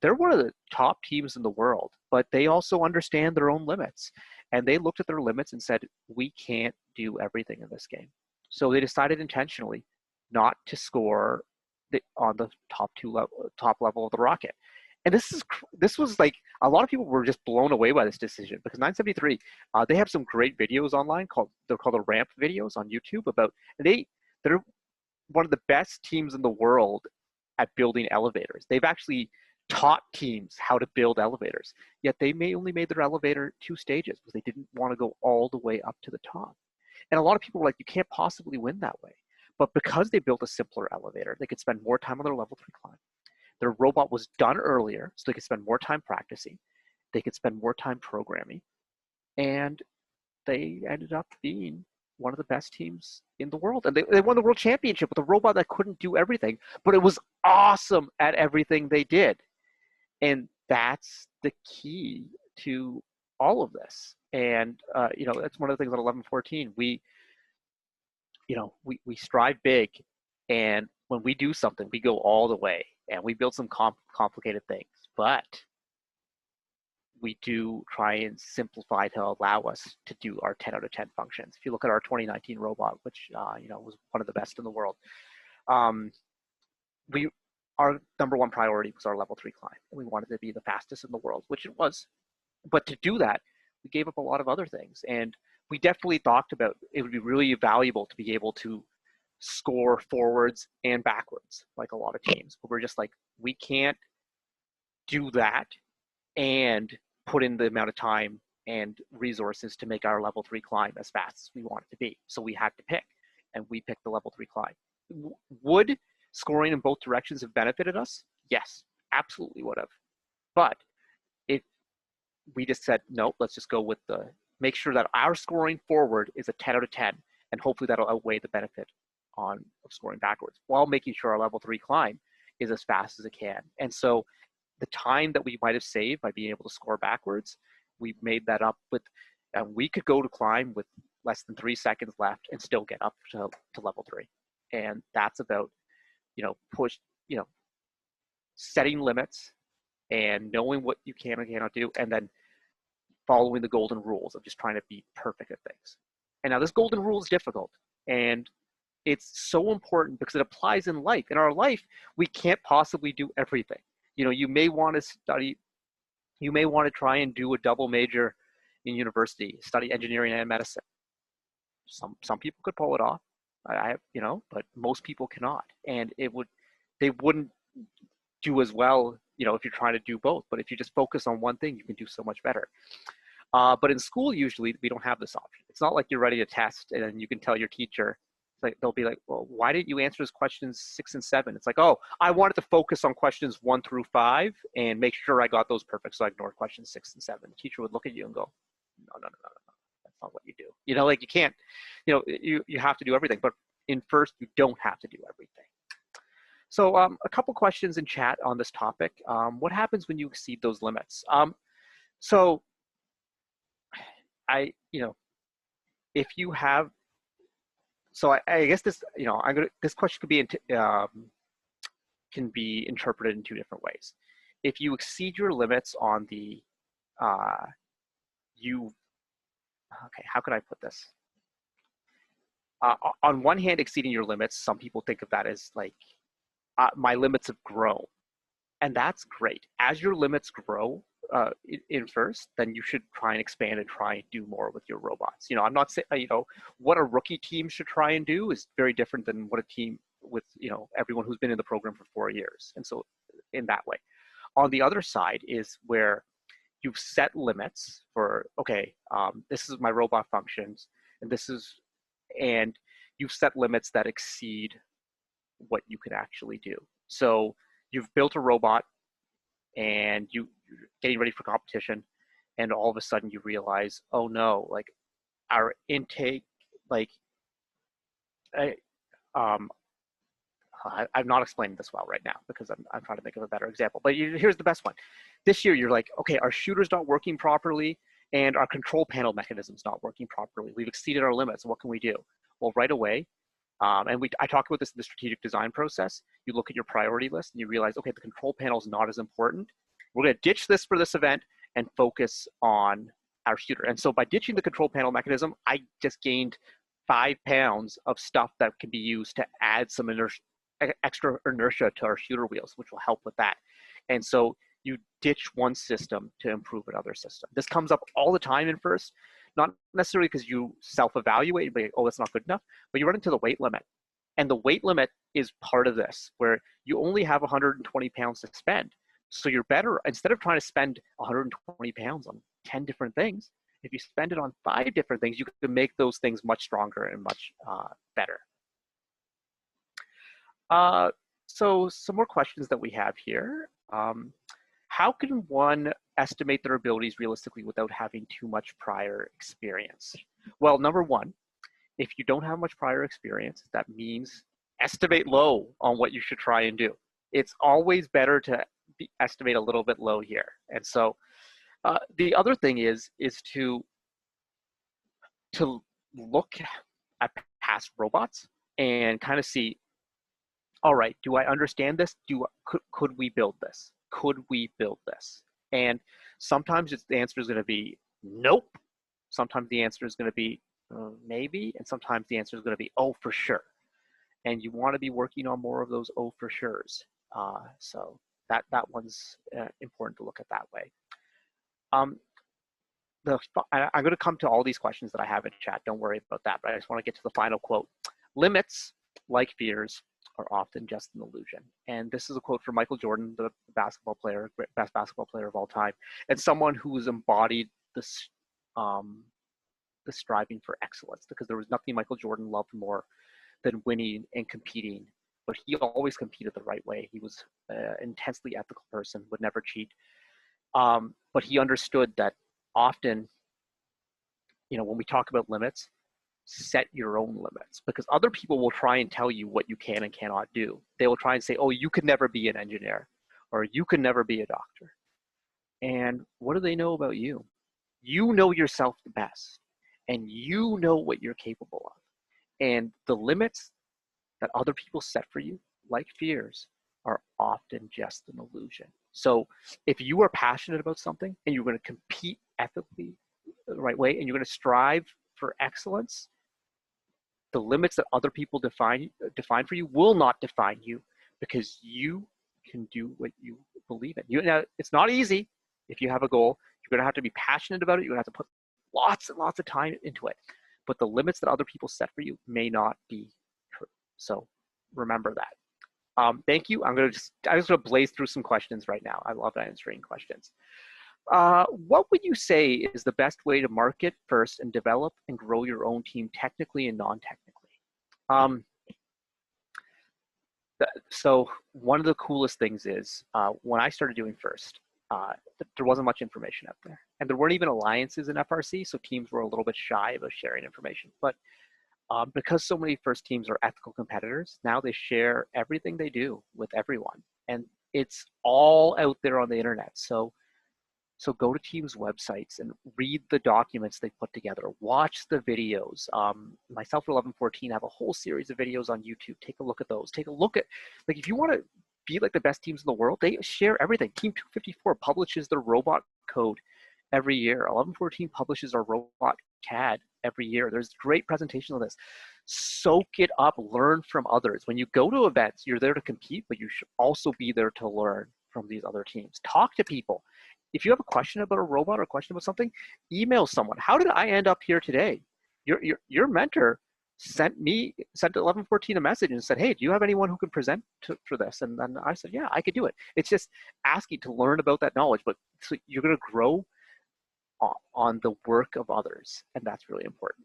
They're one of the top teams in the world, but they also understand their own limits. And they looked at their limits and said, we can't do everything in this game. So they decided intentionally not to score on the top level of the rocket. And this was like, a lot of people were just blown away by this decision, because 973, they have some great videos online they're called the ramp videos on YouTube they're one of the best teams in the world at building elevators. They've actually taught teams how to build elevators, yet they only made their elevator 2 stages because they didn't want to go all the way up to the top. And a lot of people were like, you can't possibly win that way. But because they built a simpler elevator, they could spend more time on their level 3 climb. Their robot was done earlier, so they could spend more time practicing. They could spend more time programming. And they ended up being one of the best teams in the world. And they won the world championship with a robot that couldn't do everything, but it was awesome at everything they did. And that's the key to all of this. And, that's one of the things at 1114. We strive big, and when we do something, we go all the way, and we build some complicated things, but we do try and simplify to allow us to do our 10 out of 10 functions. If you look at our 2019 robot, which was one of the best in the world, our number 1 priority was our level 3 climb, and we wanted to be the fastest in the world, which it was. But to do that, we gave up a lot of other things, and we definitely talked about it would be really valuable to be able to score forwards and backwards like a lot of teams, but we're just like, we can't do that and put in the amount of time and resources to make our level 3 climb as fast as we want it to be. So we had to pick, and we picked the level 3 climb. Would scoring in both directions have benefited us? Yes, absolutely would have. But if we just said, no, let's just go with make sure that our scoring forward is a 10 out of 10, and hopefully that'll outweigh the benefit of scoring backwards, while making sure our level 3 climb is as fast as it can. And so the time that we might have saved by being able to score backwards, we made that up with, we could go to climb with less than 3 seconds left and still get up to level 3. And that's about, setting limits and knowing what you can and cannot do, and then following the golden rules of just trying to be perfect at things. And now this golden rule is difficult, and it's so important because it applies in life. In our life, we can't possibly do everything. You may want to study, you may want to try and do a double major in university, study engineering and medicine. Some people could pull it off, but most people cannot, and they wouldn't do as well, if you're trying to do both. But if you just focus on one thing, you can do so much better. But in school, usually we don't have this option. It's not like you're writing a test and then you can tell your teacher, like they'll be like, well, why didn't you answer those questions 6 and 7? It's like, oh, I wanted to focus on questions 1 through 5 and make sure I got those perfect, so I ignored questions 6 and 7. The teacher would look at you and go, no, that's not what you do. You can't, you have to do everything. But in first, you don't have to do everything. So a couple questions in chat on this topic. What happens when you exceed those limits? If you have, I guess this, this question could be, can be interpreted in 2 different ways. If you exceed your limits on the, okay, how could I put this? On one hand, exceeding your limits, some people think of that as like, my limits have grown, and that's great. As your limits grow in first, then you should try and expand and try and do more with your robots. I'm not saying, what a rookie team should try and do is very different than what a team with, everyone who's been in the program for 4 years. And so in that way, on the other side is where you've set limits for, okay, this is my robot functions, and you've set limits that exceed what you can actually do. So you've built a robot and you're getting ready for competition, and all of a sudden you realize, oh no, like our intake, like I'm not explaining this well right now because I'm trying to think of a better example, but here's the best one. This year you're like, okay, our shooter's not working properly and our control panel mechanism's not working properly. We've exceeded our limits. What can we do? Well, right away, I talk about this in the strategic design process. You look at your priority list and you realize, okay, the control panel is not as important. We're going to ditch this for this event and focus on our shooter. And so by ditching the control panel mechanism, I just gained 5 pounds of stuff that can be used to add some extra inertia to our shooter wheels, which will help with that. And so you ditch one system to improve another system. This comes up all the time in first. Not necessarily because you self-evaluate, but oh, that's not good enough, but you run into the weight limit. And the weight limit is part of this, where you only have 120 pounds to spend. So you're better, instead of trying to spend 120 pounds on 10 different things, if you spend it on 5 different things, you can make those things much stronger and much better. So some more questions that we have here. How can one estimate their abilities realistically without having too much prior experience? Well, number one, if you don't have much prior experience, that means estimate low on what you should try and do. It's always better to estimate a little bit low here. And so the other thing is to look at past robots and kind of see, all right, do I understand this? Could we build this? Could we build this? And sometimes the answer is going to be nope. Sometimes the answer is going to be maybe, and sometimes the answer is going to be oh for sure. And you want to be working on more of those oh for sure's. So that one's important to look at that way. I'm going to come to all these questions that I have in chat. Don't worry about that. But I just want to get to the final quote. Limits, like fears, are often just an illusion. And this is a quote from Michael Jordan, the basketball player, best basketball player of all time, and someone who has embodied this, the striving for excellence, because there was nothing Michael Jordan loved more than winning and competing. But he always competed the right way. He was an intensely ethical person, would never cheat. But he understood that often, when we talk about limits, set your own limits, because other people will try and tell you what you can and cannot do. They will try and say, oh, you could never be an engineer, or you could never be a doctor. And what do they know about you? You know yourself the best, and you know what you're capable of. And the limits that other people set for you, like fears, are often just an illusion. So if you are passionate about something and you're going to compete ethically the right way, and you're going to strive for excellence, the limits that other people define for you will not define you, because you can do what you believe in. Now, it's not easy. If you have a goal, you're going to have to be passionate about it. You're going to have to put lots and lots of time into it. But the limits that other people set for you may not be true. So remember that. Thank you. I'm just going to blaze through some questions right now. I love answering questions. What would you say is the best way to market first and develop and grow your own team technically and non-technically? So one of the coolest things is when I started doing first, there wasn't much information out there, and there weren't even alliances in FRC, so teams were a little bit shy about sharing information. But because so many first teams are ethical competitors, now they share everything they do with everyone, and it's all out there on the internet. So go to teams' websites and read the documents they put together. Watch the videos. Myself and 1114 have a whole series of videos on YouTube. Take a look at those. Take a look at, like, if you want to be like the best teams in the world, they share everything. Team 254 publishes their robot code every year. 1114 publishes our robot CAD every year. There's great presentations on this. Soak it up. Learn from others. When you go to events, you're there to compete, but you should also be there to learn from these other teams. Talk to people. If you have a question about a robot or a question about something, email someone. How did I end up here today? Your mentor sent 1114 a message and said, hey, do you have anyone who can present for this? And then I said, yeah, I could do it. It's just asking to learn about that knowledge, but so you're going to grow on the work of others, and that's really important.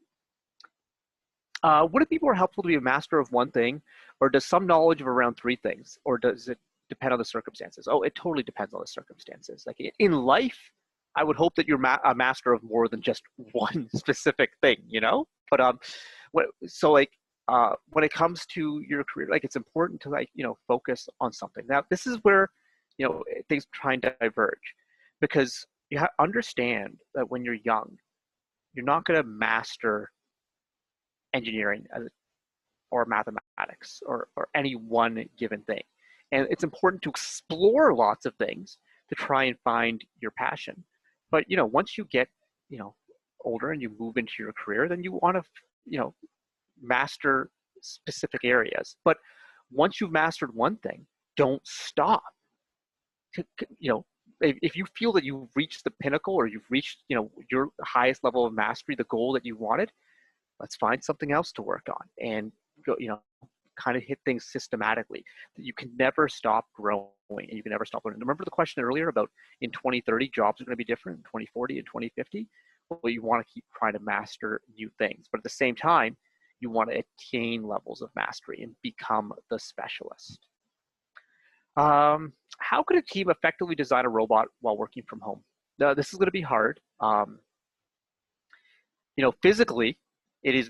Would it be more helpful to be a master of one thing, or does some knowledge of around three things, or does it depend on the circumstances? Oh, it totally depends on the circumstances. Like in life, I would hope that you're a master of more than just one specific thing, you know? But when it comes to your career, like, it's important to, like, you know, focus on something. Now, this is where, you know, things try and diverge, because you understand that when you're young, you're not going to master engineering or mathematics or any one given thing. And it's important to explore lots of things to try and find your passion. But, you know, once you get, you know, older and you move into your career, then you want to, you know, master specific areas. But once you've mastered one thing, don't stop. You know, if you feel that you've reached the pinnacle, or you've reached, you know, your highest level of mastery, the goal that you wanted, let's find something else to work on and go, you know, kind of hit things systematically. You can never stop growing, and you can never stop learning. Remember the question earlier about in 2030, jobs are going to be different, in 2040 and 2050? Well, you want to keep trying to master new things, but at the same time, you want to attain levels of mastery and become the specialist. How could a team effectively design a robot while working from home? Now, this is going to be hard. You know, physically, it is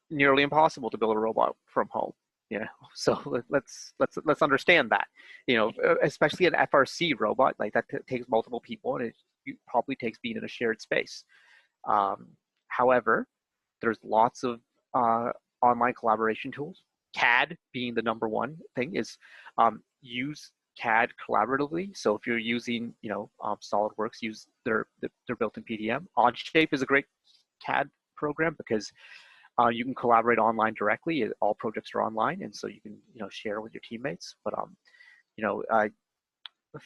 nearly impossible to build a robot from home. You know, so let's understand that. You know, especially an FRC robot, like that takes multiple people, and it probably takes being in a shared space. However, there's lots of online collaboration tools. CAD being the number one thing is use CAD collaboratively. So if you're using, you know, SolidWorks, use their built-in PDM. Onshape is a great CAD program because you can collaborate online directly. All projects are online, and so you can, you know, share with your teammates. But you know,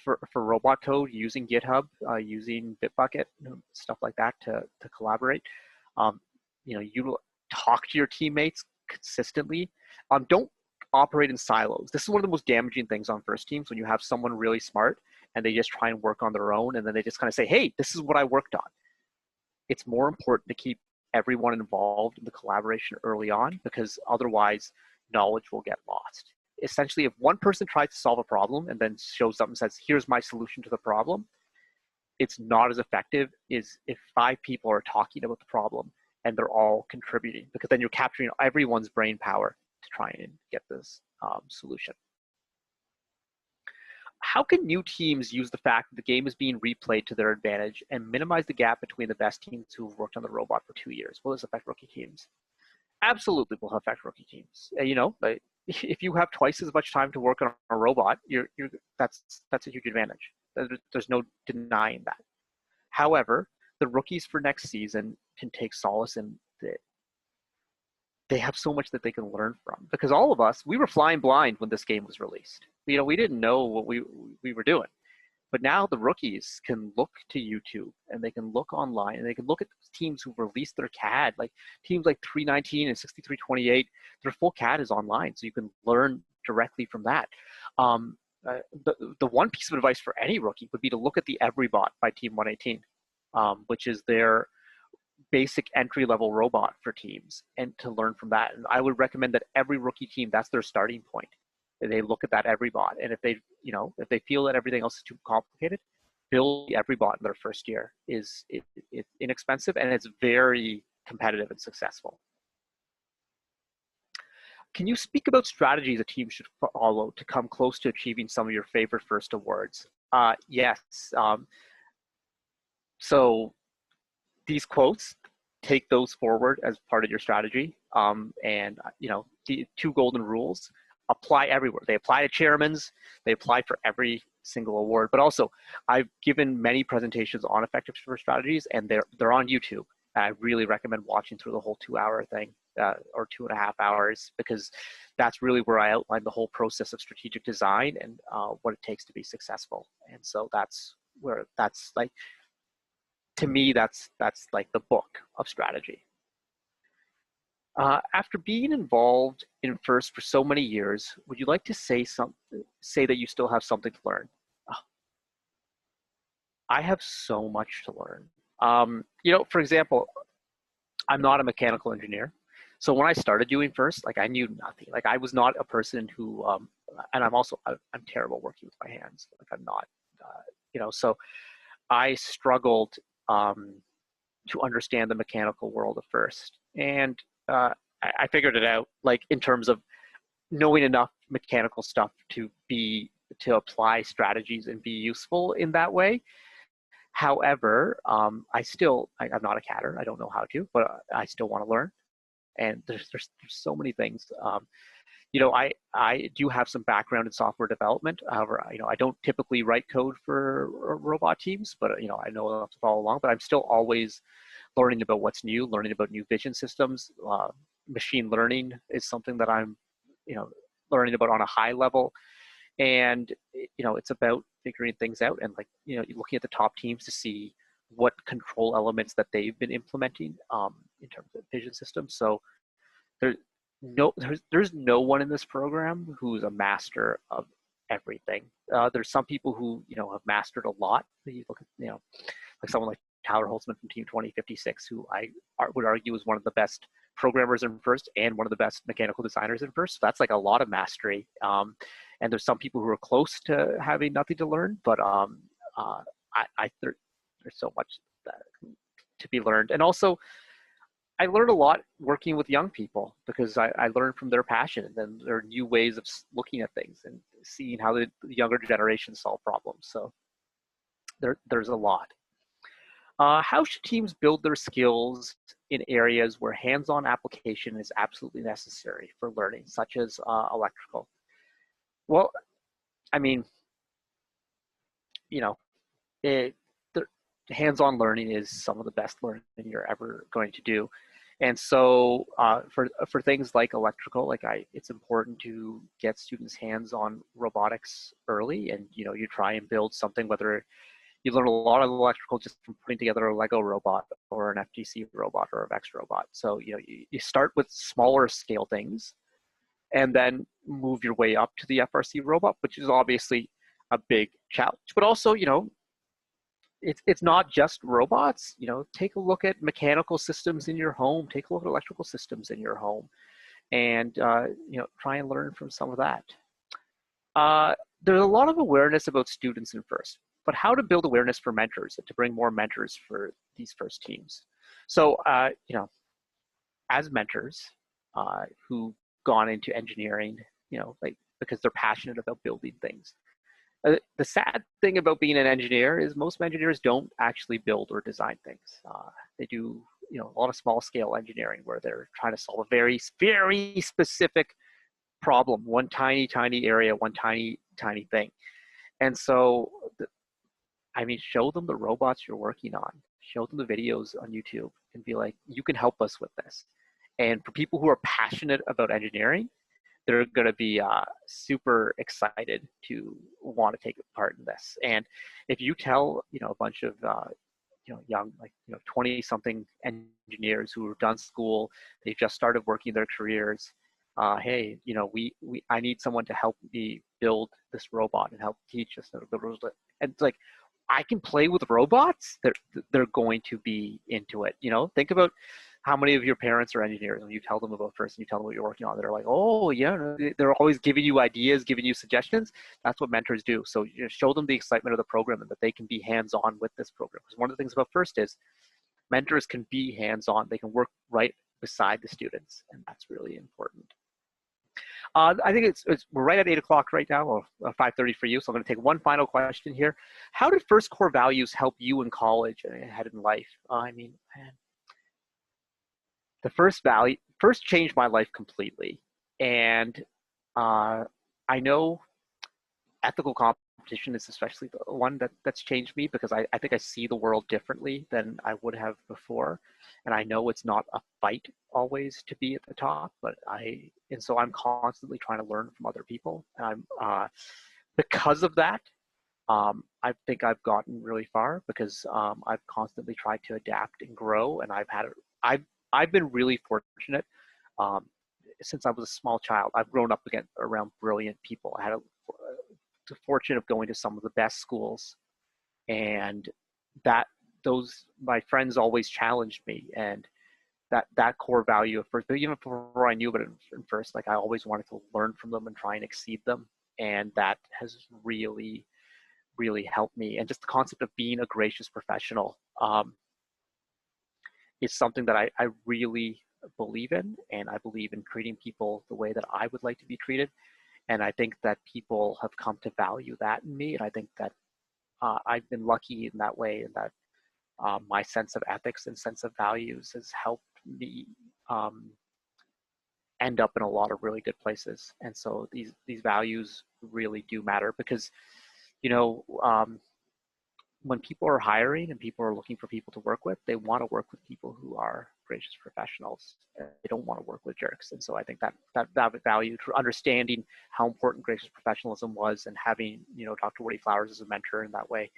for robot code, using GitHub, using Bitbucket, stuff like that to collaborate. You know, you talk to your teammates consistently. Don't operate in silos. This is one of the most damaging things on first teams, when you have someone really smart and they just try and work on their own, and then they just kind of say, hey, this is what I worked on. It's more important to keep everyone involved in the collaboration early on, because otherwise knowledge will get lost. Essentially, if one person tries to solve a problem and then shows up and says, here's my solution to the problem, it's not as effective as if 5 people are talking about the problem and they're all contributing, because then you're capturing everyone's brain power to try and get this solution. How can new teams use the fact that the game is being replayed to their advantage and minimize the gap between the best teams who've worked on the robot for 2 years? Will this affect rookie teams? Absolutely will affect rookie teams. You know, if you have twice as much time to work on a robot, that's a huge advantage. There's no denying that. However, the rookies for next season can take solace in that they have so much that they can learn from, because all of us, we were flying blind when this game was released. You know, we didn't know what we were doing. But now the rookies can look to YouTube, and they can look online, and they can look at teams who released their CAD, like teams like 319 and 6328. Their full CAD is online, so you can learn directly from that. The one piece of advice for any rookie would be to look at the EveryBot by Team 118, which is their basic entry-level robot for teams, and to learn from that. And I would recommend that every rookie team, that's their starting point. They look at that EveryBot, and if they feel that everything else is too complicated, build the EveryBot in their first year. It's inexpensive, and it's very competitive and successful. Can you speak about strategies a team should follow to come close to achieving some of your favorite first awards? Yes. So these quotes, take those forward as part of your strategy. And the 2 golden rules apply everywhere. They apply to chairmans, they apply for every single award. But also, I've given many presentations on effective strategies, and they're on YouTube. I really recommend watching through the whole 2-hour thing, or 2.5 hours, because that's really where I outline the whole process of strategic design and what it takes to be successful. And so that's like, to me, that's like the book of strategy. After being involved in FIRST for so many years, would you like to say that you still have something to learn? I have so much to learn. For example, I'm not a mechanical engineer. So when I started doing FIRST, like, I knew nothing. Like, I was not a person who, and I'm terrible working with my hands. Like, I'm not, so I struggled to understand the mechanical world of FIRST. And I figured it out, like, in terms of knowing enough mechanical stuff to apply strategies and be useful in that way. However, I'm not a cadder. I don't know how to, but I still want to learn. And there's so many things. I do have some background in software development. However, I don't typically write code for robot teams, but I know enough to follow along. But I'm still always learning about what's new, learning about new vision systems. Machine learning is something that I'm, learning about on a high level. And it's about figuring things out, and, like, looking at the top teams to see what control elements that they've been implementing in terms of vision systems. So there's no one in this program who's a master of everything. There's some people who have mastered a lot. You look at like someone like Tyler Holtzman from Team 2056, who I would argue is one of the best programmers in FIRST and one of the best mechanical designers in FIRST. So that's like a lot of mastery. And there's some people who are close to having nothing to learn, but there's so much to be learned. And also, I learned a lot working with young people, because I learned from their passion, and then there are new ways of looking at things and seeing how the younger generation solve problems. So there's a lot. How should teams build their skills in areas where hands-on application is absolutely necessary for learning, such as electrical? Well, I mean, hands-on learning is some of the best learning you're ever going to do. And so for things like electrical, it's important to get students' hands on robotics early, and you try and build something, whether you learn a lot of electrical just from putting together a Lego robot or an FTC robot or a Vex robot. So you start with smaller scale things, and then move your way up to the FRC robot, which is obviously a big challenge. But also, it's not just robots. Take a look at mechanical systems in your home. Take a look at electrical systems in your home, and try and learn from some of that. There's a lot of awareness about students in FIRST, but how to build awareness for mentors and to bring more mentors for these FIRST teams. So as mentors who gone into engineering, like because they're passionate about building things. The sad thing about being an engineer is most engineers don't actually build or design things. They do, a lot of small scale engineering where they're trying to solve a very, very specific problem, one tiny, tiny area, one tiny, tiny thing. And so, show them the robots you're working on, show them the videos on YouTube and be like, you can help us with this. And for people who are passionate about engineering, they're going to be super excited to want to take part in this. And if you tell, a bunch of, young, 20 something engineers who have done school, they just started working their careers, hey, I need someone to help me build this robot and help teach us. And it's like, I can play with robots. They're going to be into it. Think about how many of your parents are engineers. When you tell them about first and you tell them what you're working on, they're like, oh yeah, they're always giving you ideas, giving you suggestions. That's what mentors do. So show them the excitement of the program and that they can be hands-on with this program. Because one of the things about FIRST is mentors can be hands-on. They can work right beside the students, and that's really important. I think we're right at 8 o'clock right now, or 5:30 for you. So I'm going to take one final question here. How did FIRST core values help you in college and ahead in life? The FIRST changed my life completely. And I know ethical competition is especially the one that's changed me, because I think I see the world differently than I would have before. And I know it's not a fight always to be at the top, and so I'm constantly trying to learn from other people. And because of that, I think I've gotten really far, because I've constantly tried to adapt and grow. And I've been really fortunate. Since I was a small child, I've grown up around brilliant people. I had the fortune of going to some of the best schools, and my friends always challenged me, and that core value of FIRST, but even before I knew about it in FIRST, like I always wanted to learn from them and try and exceed them, and that has really, really helped me. And just the concept of being a gracious professional is something that I really believe in, and I believe in treating people the way that I would like to be treated. And I think that people have come to value that in me. And I think that I've been lucky in that way, and that my sense of ethics and sense of values has helped me end up in a lot of really good places. And so these values really do matter, because, when people are hiring and people are looking for people to work with, they want to work with people who are gracious professionals. They don't want to work with jerks. And so I think that value, through understanding how important gracious professionalism was, and having, Dr. Woodie Flowers as a mentor in that way,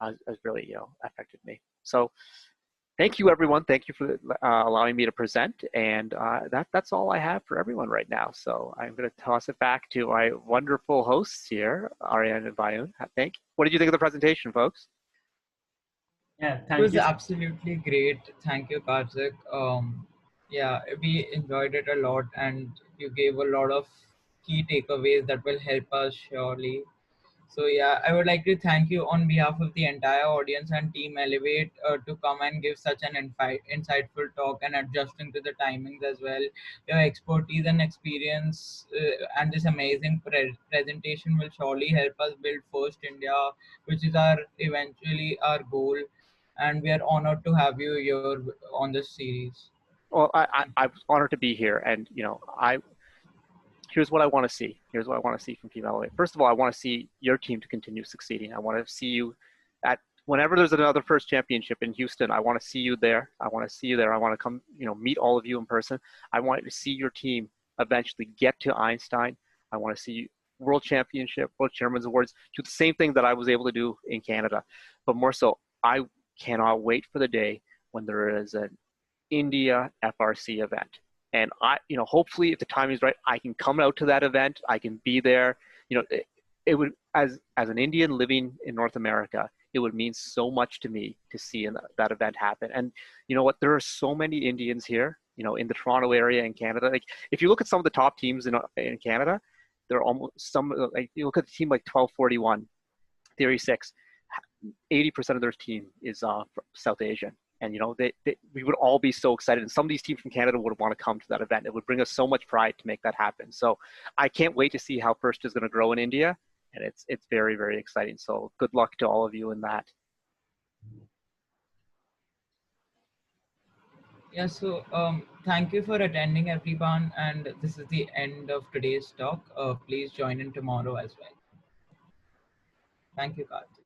has really, affected me. So thank you, everyone. Thank you for allowing me to present. And that's all I have for everyone right now. So I'm going to toss it back to my wonderful hosts here, Ariane and Bayun. What did you think of the presentation, folks? Yeah, it was absolutely great. Thank you, Karthik. Yeah, we enjoyed it a lot, and you gave a lot of key takeaways that will help us surely. So yeah, I would like to thank you on behalf of the entire audience and team Elevate to come and give such an insightful talk and adjusting to the timings as well. Your expertise and experience and this amazing presentation will surely help us build First India, which is eventually our goal. And we are honored to have you here on this series. Well, I was honored to be here, and here's what I want to see. Here's what I want to see from Team Elevate. First of all, I want to see your team to continue succeeding. I want to see you whenever there's another FIRST championship in Houston. I want to see you there. I want to see you there. I want to come, meet all of you in person. I want to see your team eventually get to Einstein. I want to see World Championship, World Chairman's Awards, do the same thing that I was able to do in Canada. But more so, I cannot wait for the day when there is an India FRC event. And hopefully, if the timing is right, I can come out to that event. I can be there. It would, as an Indian living in North America, it would mean so much to me to see that event happen. And you know what? There are so many Indians here, in the Toronto area in Canada. Like, if you look at some of the top teams in Canada, there are almost like, you look at the team like 1241, Theory 6, 80% of their team is South Asian. And we would all be so excited. And some of these teams from Canada would want to come to that event. It would bring us so much pride to make that happen. So I can't wait to see how FIRST is going to grow in India. And it's very, very exciting. So good luck to all of you in that. Yeah, so thank you for attending, everyone. And this is the end of today's talk. Please join in tomorrow as well. Thank you, Karthik.